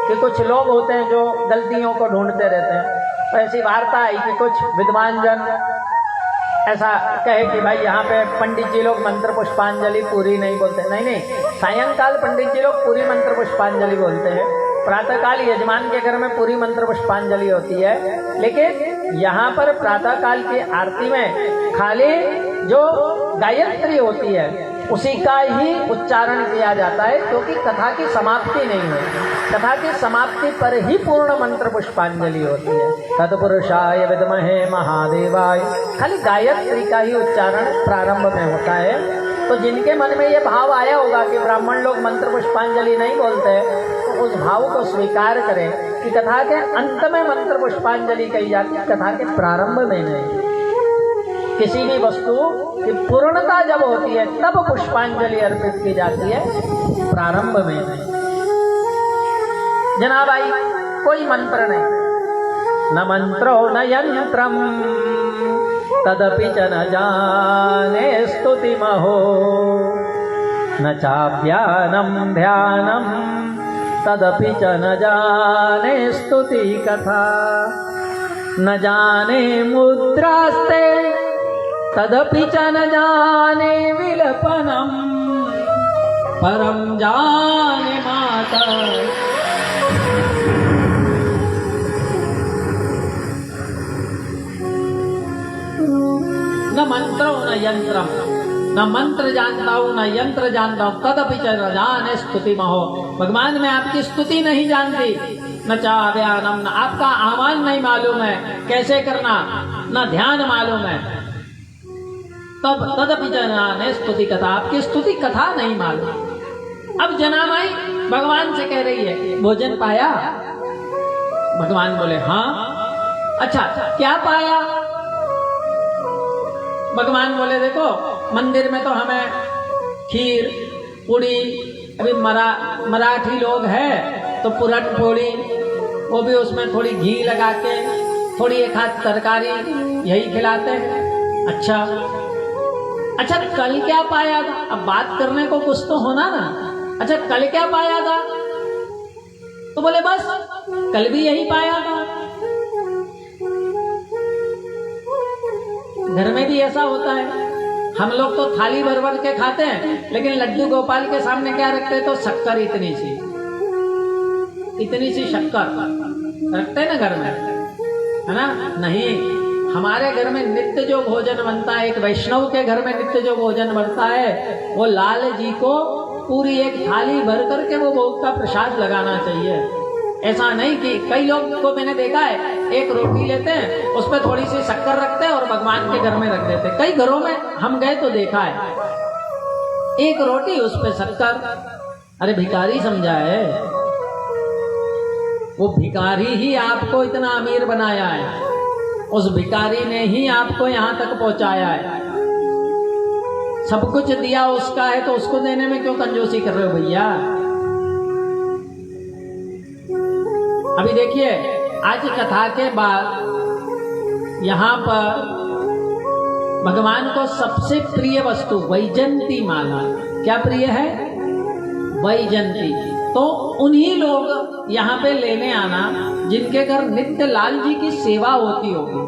कि कुछ लोग होते हैं जो गलतियों को ढूंढते रहते हैं। ऐसी वार्ता आई कि कुछ विद्वान जन ऐसा कहे कि भाई यहाँ पे पंडित जी लोग मंत्र पुष्पांजलि पूरी नहीं बोलते। नहीं, सायंकाल पंडित जी लोग पूरी मंत्र पुष्पांजलि बोलते हैं, प्रातःकाल यजमान के घर में पूरी मंत्र पुष्पांजलि होती है। लेकिन यहाँ पर प्रातःकाल की आरती में खाली जो गायत्री होती है उसी का ही उच्चारण किया जाता है, क्योंकि कथा की समाप्ति नहीं होती। कथा की समाप्ति पर ही पूर्ण मंत्र पुष्पांजलि होती है। तत्पुरुषाय विद्महे महादेवाय, खाली गायत्री का ही उच्चारण प्रारंभ में होता है। तो जिनके मन में ये भाव आया होगा कि ब्राह्मण लोग मंत्र पुष्पांजलि नहीं बोलते, तो उस भाव को स्वीकार करें कि कथा के अंत में मंत्र पुष्पांजलि कही जाती है, कथा के प्रारंभ में नहीं। किसी भी वस्तु की पूर्णता जब होती है तब पुष्पांजलि अर्पित की जाती है, प्रारंभ में नहीं। जनाबाई कोई मंत्र नहीं, न मंत्रो न यंत्रम तदपि च न जाने स्तुति महो, न चाप्यानम ध्यानम तदपि च न जाने स्तुति कथा, न जाने मुद्रास्ते तदपि च न जाने विलपनम, परम जाने माता। न मंत्रो न यंत्रम, न मंत्र जानता हूँ न यंत्र जानता हूँ, तदपि च न जाने स्तुति महो। भगवान मैं आपकी स्तुति नहीं जानती, न चाव्यानम, न आपका आह्वान नहीं मालूम है कैसे करना, न ध्यान मालूम है, तब तदपि च न जाने स्तुति कथा, आपकी स्तुति कथा नहीं मालूम। अब जनाबाई भगवान से कह रही है भोजन पाया? भगवान बोले हाँ। अच्छा क्या पाया? भगवान बोले देखो मंदिर में तो हमें खीर पूड़ी, अभी मराठी लोग हैं तो पूरन पोड़ी, वो भी उसमें थोड़ी घी लगा के थोड़ी एक हाथ तरकारी यही खिलाते हैं। अच्छा कल क्या पाया था? अब बात करने को कुछ तो होना ना। अच्छा कल क्या पाया था? तो बोले बस कल भी यही पाया था। घर में भी ऐसा होता है, हम लोग तो थाली भर भर के खाते हैं, लेकिन लड्डू गोपाल के सामने क्या रखते हैं? तो शक्कर इतनी सी शक्कर रखते हैं ना घर में, है ना? नहीं, हमारे घर में नित्य जो भोजन बनता है, एक वैष्णव के घर में नित्य जो भोजन बनता है, वो लाल जी को पूरी एक थाली भर करके वो भोग का प्रसाद लगाना चाहिए। ऐसा नहीं कि कई लोग को मैंने देखा है एक रोटी लेते हैं, उस पर थोड़ी सी शक्कर रखते हैं और भगवान के घर में रख देते हैं। कई घरों में हम गए तो देखा है एक रोटी उस पर शक्कर, अरे भिखारी समझा है, वो भिखारी ही आपको इतना अमीर बनाया है, उस भिखारी ने ही आपको यहां तक पहुंचाया है। सब कुछ दिया उसका है तो उसको देने में क्यों कंजूसी कर रहे हो भैया। अभी देखिए, आज कथा के बाद यहां पर भगवान को सबसे प्रिय वस्तु वैजंती माला, क्या प्रिय है? वैजंती। तो उन्हीं लोग यहाँ पे लेने आना जिनके घर नित्य लाल जी की सेवा होती होगी,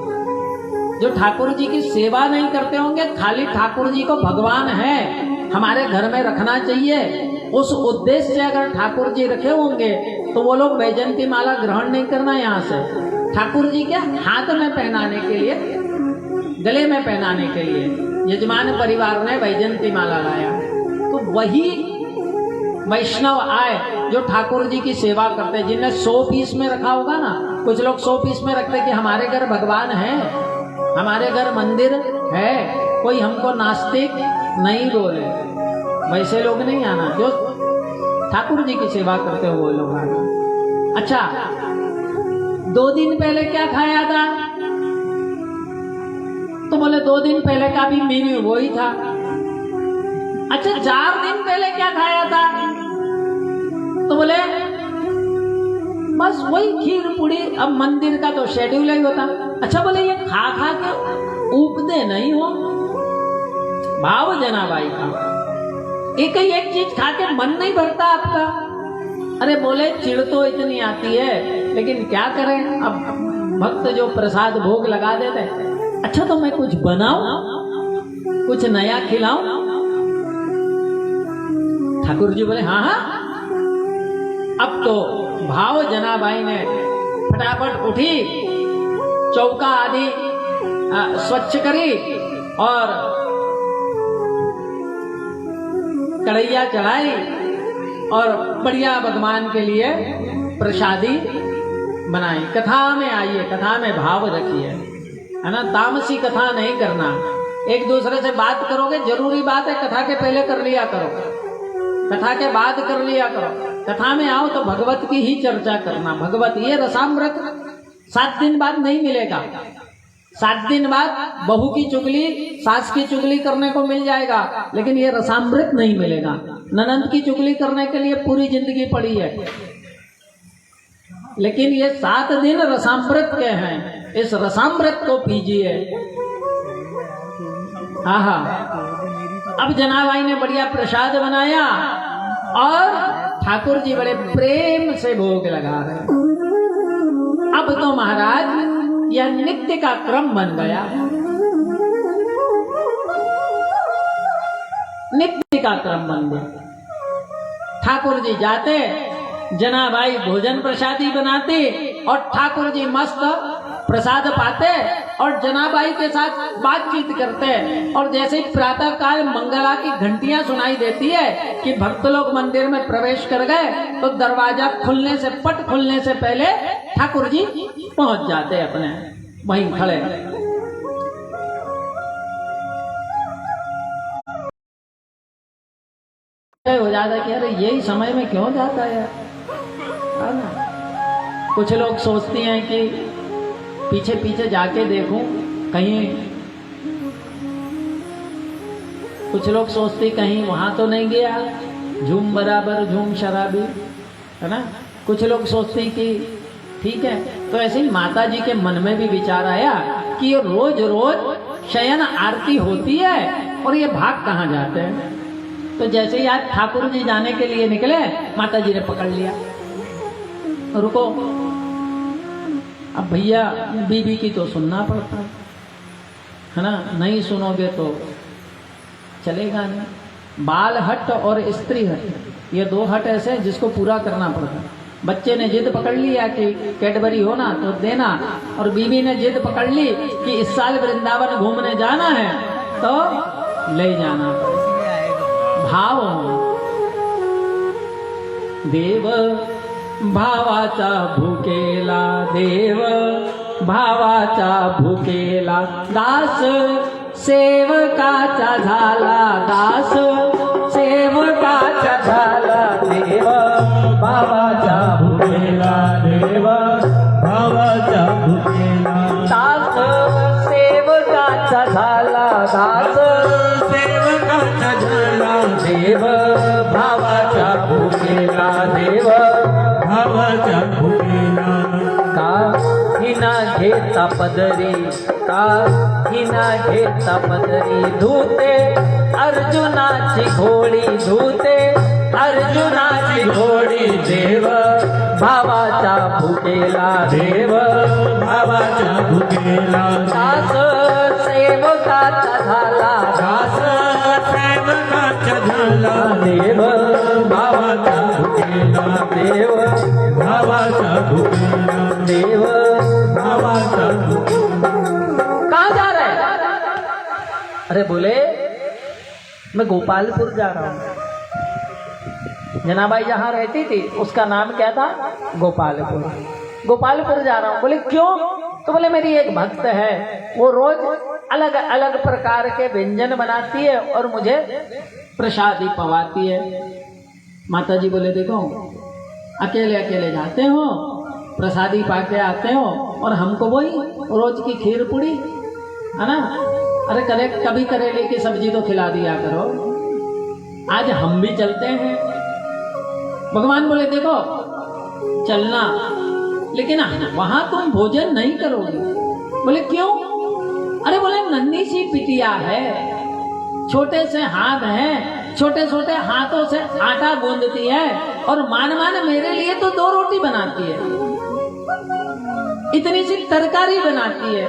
जो ठाकुर जी की सेवा नहीं करते होंगे, खाली ठाकुर जी को भगवान है हमारे घर में रखना चाहिए, उस उद्देश्य से अगर ठाकुर जी रखे होंगे तो वो लोग वैजंती माला ग्रहण नहीं करना यहाँ से। ठाकुर जी के हाथ में पहनाने के लिए, गले में पहनाने के लिए यजमान परिवार ने वैजंती माला लाया। तो वही वैष्णव आए जो ठाकुर जी की सेवा करते, जिन्हें 100 पीस में रखा होगा ना, कुछ लोग 100 पीस में रखते कि हमारे घर भगवान है, हमारे घर मंदिर है, कोई हमको नास्तिक नहीं बोले। वैसे लोग नहीं आना, जो ठाकुर जी की सेवा करते हो वो लोग आना। अच्छा, 2 दिन पहले क्या खाया था? तो बोले 2 दिन पहले का भी मेन्यू वही था। अच्छा, 4 दिन पहले क्या खाया था? तो बोले बस वही खीर पूड़ी। अब मंदिर का तो शेड्यूल ही होता। अच्छा, बोले ये खा खा के ऊबते नहीं हो? भाव जनाबाई का एक ही एक चीज खा के मन नहीं भरता आपका? अरे बोले चिढ़ तो इतनी आती है, लेकिन क्या करें, अब भक्त जो प्रसाद भोग लगा देते। अच्छा, तो मैं कुछ बनाऊं, कुछ नया खिलाऊं? ठाकुर जी बोले हाँ हाँ। अब तो भाव जनाबाई ने फटाफट उठी, चौका आदि स्वच्छ करी और कढ़ैया चढ़ाई और बढ़िया भगवान के लिए प्रसादी बनाई। कथा में आइए, कथा में भाव रखिए, है ना, तामसी कथा नहीं करना। एक दूसरे से बात करोगे, जरूरी बात है कथा के पहले कर लिया करो, कथा के बाद कर लिया करो। कथा में आओ तो भगवत की ही चर्चा करना। भगवत, ये रसामृत 7 दिन बाद नहीं मिलेगा। 7 दिन बाद बहू की चुगली, सास की चुगली करने को मिल जाएगा, लेकिन ये रसामृत नहीं मिलेगा। ननंद की चुगली करने के लिए पूरी जिंदगी पड़ी है, लेकिन ये 7 दिन रसामृत के हैं। इस रसामृत को पीजिए। हाँ हाँ। अब जनाबाई ने बढ़िया प्रसाद बनाया और ठाकुर जी बड़े प्रेम से भोग लगा रहे। अब तो महाराज यह नित्य का क्रम बन गया, नित्य का क्रम बन गया। ठाकुर जी जाते, जनाबाई भोजन प्रसादी बनाते और ठाकुर जी मस्त प्रसाद पाते और जनाबाई के साथ बातचीत करते। और जैसे ही प्रातः काल मंगला की घंटियां सुनाई देती है कि भक्त लोग मंदिर में प्रवेश कर गए, तो दरवाजा खुलने से, पट खुलने से पहले ठाकुर जी पहुंच जाते अपने वहीं खड़े। हो जाता है कि अरे यही समय में क्यों जाता है, कुछ लोग सोचते हैं कि पीछे पीछे जाके देखूं कहीं, कुछ लोग सोचते कहीं वहां तो नहीं गया, झूम बराबर झूम शराबी, है ना। कुछ लोग सोचते कि ठीक है। तो ऐसे ही माता जी के मन में भी विचार आया कि ये रोज रोज शयन आरती होती है और ये भाग कहाँ जाते हैं। तो जैसे ही आज ठाकुर जी जाने के लिए निकले, माता जी ने पकड़ लिया, रुको, अब भैया बीबी की तो सुनना पड़ता है ना, नहीं सुनोगे तो चलेगा नहीं। बाल हट और स्त्री हट, ये 2 हट ऐसे जिसको पूरा करना पड़ता है। बच्चे ने जिद पकड़ लिया कि कैडबरी होना तो देना, और बीबी ने जिद पकड़ ली कि इस साल वृंदावन घूमने जाना है तो ले जाना। भाव देव भावाचा भुकेला, देव भावाचा भुकेला, दास सेवकाचा झाला, दास सेवकाचा झाला, देव दास सेवकाचा झाला देव भावाचा भुकेला देव भावाच्या भुकेला का हिना घेता पदरी का हिना घेता पदरी धूते अर्जुनाची घोडी धूते अर्जुनाची घोडी देव भावाचा भुकेला देव भावाच्या भुकेला दास सेवकाचा झाला दास सेवकाचा झाला देव भावाच्या भुकेला देव भावाच्या भुकेला देव भावाच्या भुकेला कहाँ जा रहे हैं? अरे बोले मैं गोपालपुर जा रहा हूँ। जनाबाई जहाँ रहती थी उसका नाम क्या था? गोपालपुर। गोपालपुर जा रहा हूँ। बोले क्यों? तो बोले मेरी एक भक्त है, वो रोज अलग अलग प्रकार के व्यंजन बनाती है और मुझे प्रसादी पवाती है। माता जी बोले देखो अकेले अकेले जाते हो, प्रसादी पाके आते हो और हमको वही रोज की खीर पूड़ी है ना, अरे कभी करेले की सब्जी तो खिला दिया करो, आज हम भी चलते हैं। भगवान बोले देखो चलना, लेकिन वहां तुम भोजन नहीं करोगे। बोले क्यों? अरे बोले नन्ही सी बिटिया है, छोटे से हाथ हैं, छोटे छोटे हाथों से आटा गूंदती है और मान मेरे लिए तो 2 रोटी बनाती है, इतनी सी तरकारी बनाती है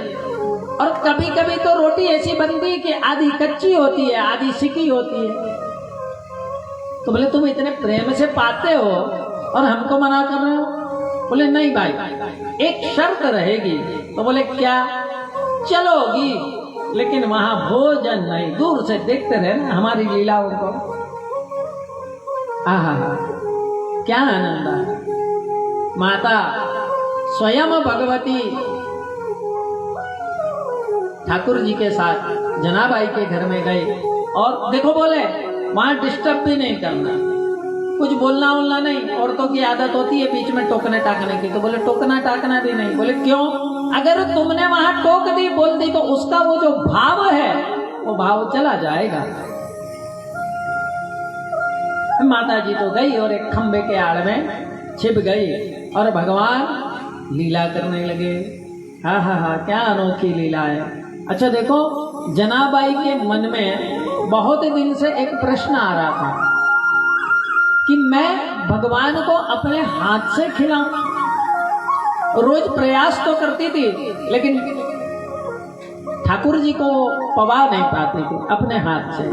और कभी कभी तो रोटी ऐसी बनती है कि आधी कच्ची होती है आधी सिकी होती है। तो बोले तुम इतने प्रेम से पाते हो और हमको मना कर रहे हो? बोले नहीं भाई, एक शर्त रहेगी। तो बोले क्या? चलोगी लेकिन वहां भोजन नहीं, दूर से देखते रहे ना हमारी लीलाओं को। आहा क्या आनंद है। माता स्वयं भगवती ठाकुर जी के साथ जनाबाई के घर में गए और देखो बोले वहां डिस्टर्ब भी नहीं करना, कुछ बोलना उलना नहीं। औरतों की आदत होती है बीच में टोकने टाकने की, तो बोले टोकना टाकना भी नहीं। बोले क्यों? अगर तुमने वहां टोक दी बोल दी तो उसका वो जो भाव है वो भाव चला जाएगा। माता जी तो गई और एक खंबे के आड़ में छिप गई और भगवान लीला करने लगे। हा हा हा क्या अनोखी लीला है। अच्छा देखो जनाबाई के मन में बहुत दिन से एक प्रश्न आ रहा था कि मैं भगवान को अपने हाथ से खिलाऊं। रोज प्रयास तो करती थी लेकिन ठाकुर जी को पवा नहीं पाती थी अपने हाथ से।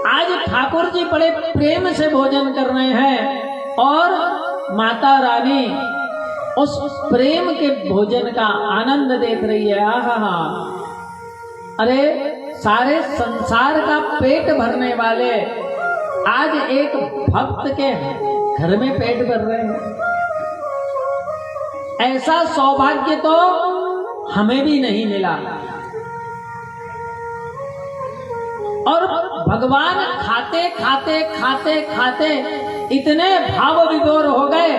आज ठाकुर जी बड़े प्रेम से भोजन कर रहे हैं और माता रानी उस प्रेम के भोजन का आनंद देख रही है। आहा, अरे सारे संसार का पेट भरने वाले आज एक भक्त के घर में पेट भर रहे हैं। ऐसा सौभाग्य तो हमें भी नहीं मिला। और भगवान खाते खाते खाते खाते इतने भाव विभोर हो गए,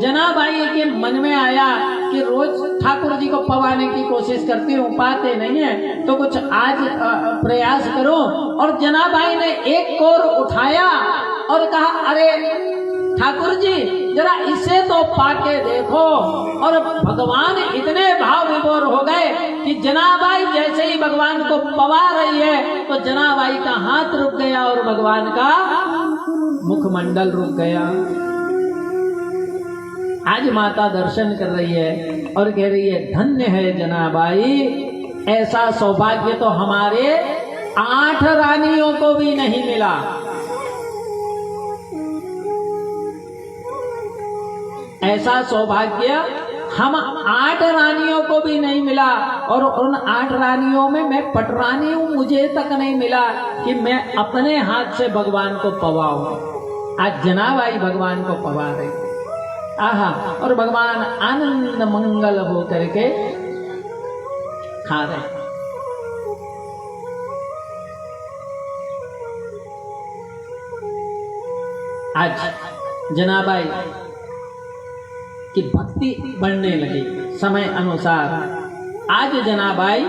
जनाबाई के मन में आया कि रोज ठाकुर जी को पवाने की कोशिश करती हूँ, पाते नहीं है तो कुछ आज प्रयास करो। और जनाबाई ने एक कोर उठाया और कहा अरे ठाकुर जी जरा इसे तो पाके देखो। और भगवान इतने भाव विभोर हो गए कि जनाबाई जैसे ही भगवान को पवा रही है तो जनाबाई का हाथ रुक गया और भगवान का मुखमंडल रुक गया। आज माता दर्शन कर रही है और कह रही है धन्य है जनाबाई, ऐसा सौभाग्य तो हमारे 8 रानियों को भी नहीं मिला। ऐसा सौभाग्य हम 8 रानियों को भी नहीं मिला। और उन 8 रानियों में मैं पटरानी हूं, मुझे तक नहीं मिला कि मैं अपने हाथ से भगवान को पवाऊं। आज जनाबाई भगवान को पवा रही। आहा, और भगवान आनंद मंगल हो करके खा रहे। आज जनाबाई की भक्ति बढ़ने लगी समय अनुसार। आज जनाबाई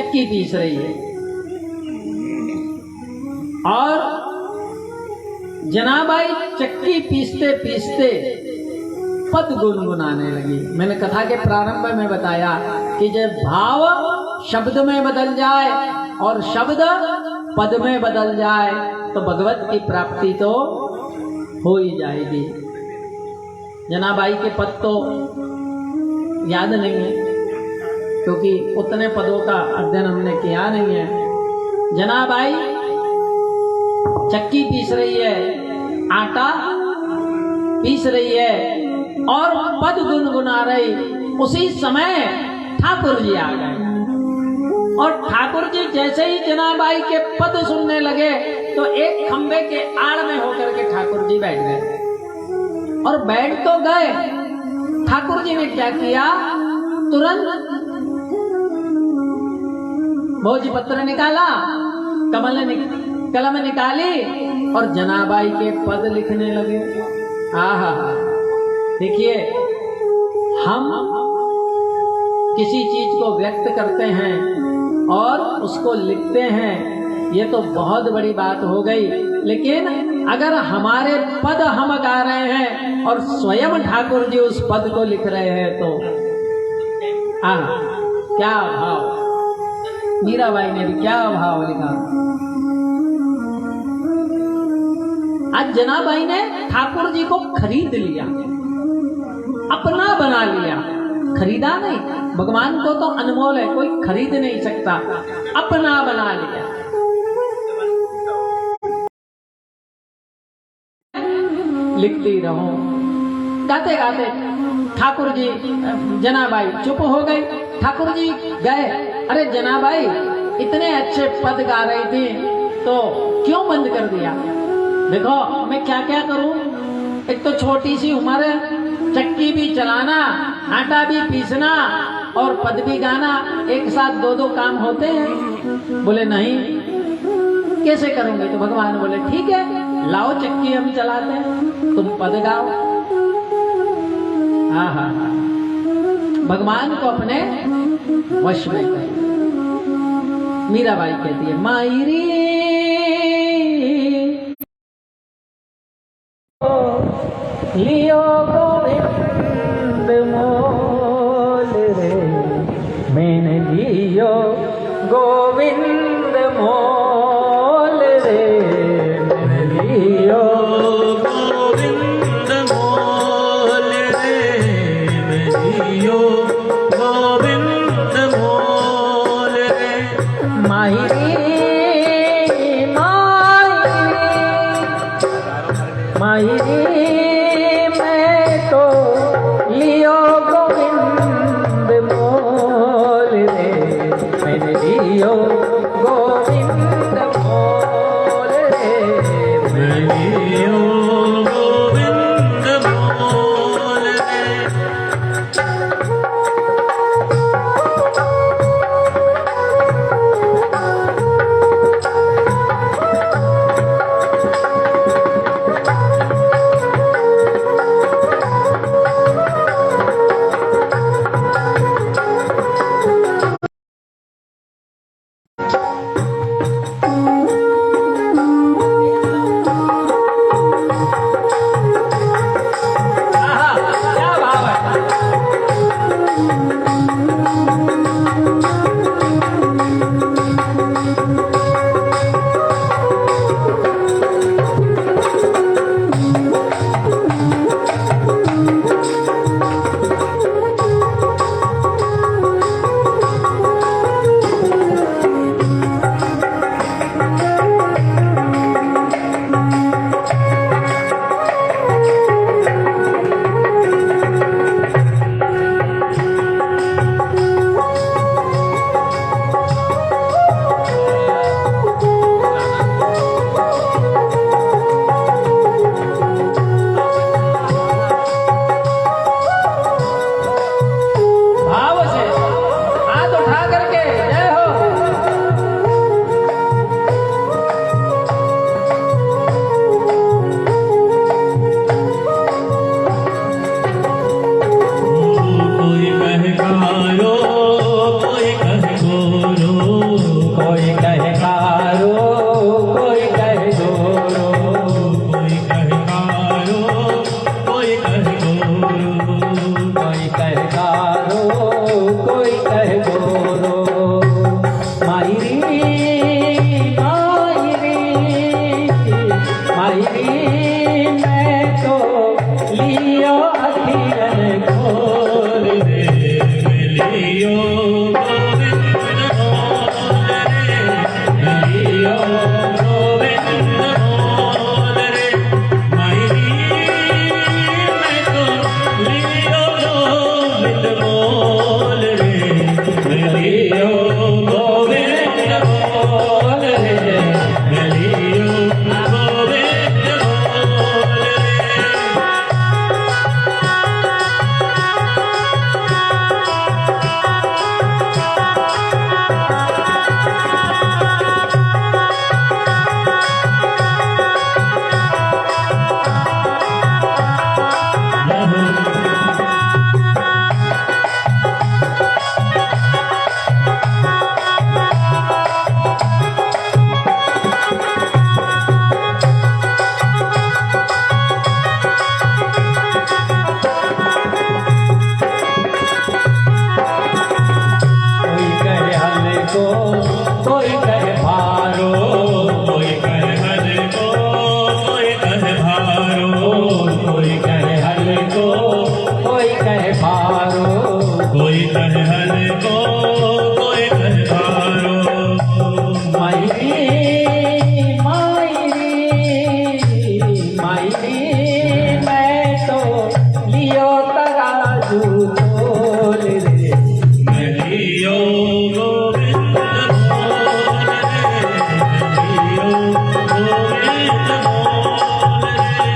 चक्की पीस रही है और जनाबाई चक्की पीसते पीसते पद गुनगुनाने लगी। मैंने कथा के प्रारंभ में बताया कि जब भाव शब्द में बदल जाए और शब्द पद में बदल जाए तो भगवत की प्राप्ति तो हो ही जाएगी। जनाबाई के पद तो याद नहीं है क्योंकि उतने पदों का अध्ययन हमने किया नहीं है। जनाबाई चक्की पीस रही है, आटा पीस रही है और पद गुनगुना रही। उसी समय ठाकुर जी आ गए और ठाकुर जी जैसे ही जनाबाई के पद सुनने लगे तो एक खंबे के आड़ में होकर के ठाकुर जी बैठ गए। और बैठ तो गए, ठाकुर जी ने क्या किया, तुरंत भोजपत्र निकाला, कलम निकाली और जनाबाई के पद लिखने लगे। आहा, देखिए, हम किसी चीज को व्यक्त करते हैं और उसको लिखते हैं, ये तो बहुत बड़ी बात हो गई। लेकिन अगर हमारे पद हम गा रहे हैं और स्वयं ठाकुर जी उस पद को लिख रहे हैं तो क्या भाव, मीराबाई ने भी क्या भाव लिखा। आज जनाबाई ने ठाकुर जी को खरीद लिया, अपना बना लिया। खरीदा नहीं, भगवान को तो अनमोल है, कोई खरीद नहीं सकता, अपना बना लिया। लिखती रहो, गाते गाते ठाकुर जी, जनाबाई चुप हो गई। ठाकुर जी गए, अरे जनाबाई इतने अच्छे पद गा रही थी तो क्यों बंद कर दिया? देखो मैं क्या क्या करूं, एक तो छोटी सी उम्र है, चक्की भी चलाना, आटा भी पीसना और पद भी गाना, एक साथ दो दो काम होते हैं। बोले नहीं, कैसे करूंगे? तो भगवान बोले ठीक है, लाओ चक्की हम चलाते हैं, तुम पद गाओ। हाँ, भगवान को अपने वश में कर। मीराबाई कहती है, मायरी लियो गोविंद मोल रे, मैंने लियो गोविंद मोल रे, मैंने लियो गोविंद मोल रे, मैं लियो गोविंद मोल रे। मायरी मैं तो लियो गोविंद मोल रे, मैंने लियो गोविंद मोल रे, मैं लियो गोविंद मोल रे। मैं तो लियो अखियन खोल रे लियो गोविंद मोल रे, लियो गोविंद मोल रे, मायरी मैं तो लियो गोविंद मोल रे, लियो गोविंद मोल रे, लियो गोविंद मोल रे। कोई कहे हल को कोई कहे भारो कोई कहे हल को कोई कहे भारो, कोई कहे हल को कोई कहे भारो कोई कहे हल को कोई कहे भारो, मायरी मायरी मायरी मैं तो लियो तराजू तोल रे लियो गोविंद मोल रे, लियो गोविंद मोल रे।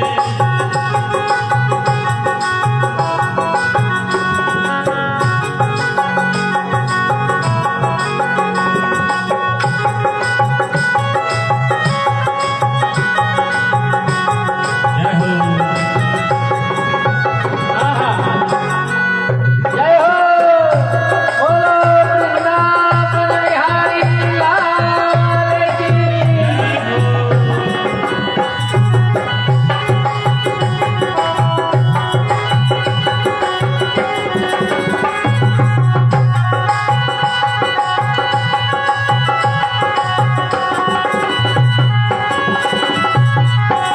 जय हो। जय हो बोलो वृंदावन बिहारी लाल की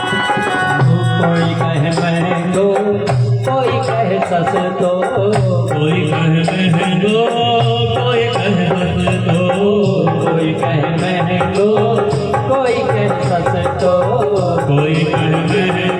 कोई कहे महंगो कोई कहे सस्तो कोई कहे महंगो कोई कहे सस्तो, कोई कहे महंगो कोई कहे सस्तो कोई कहे महंगो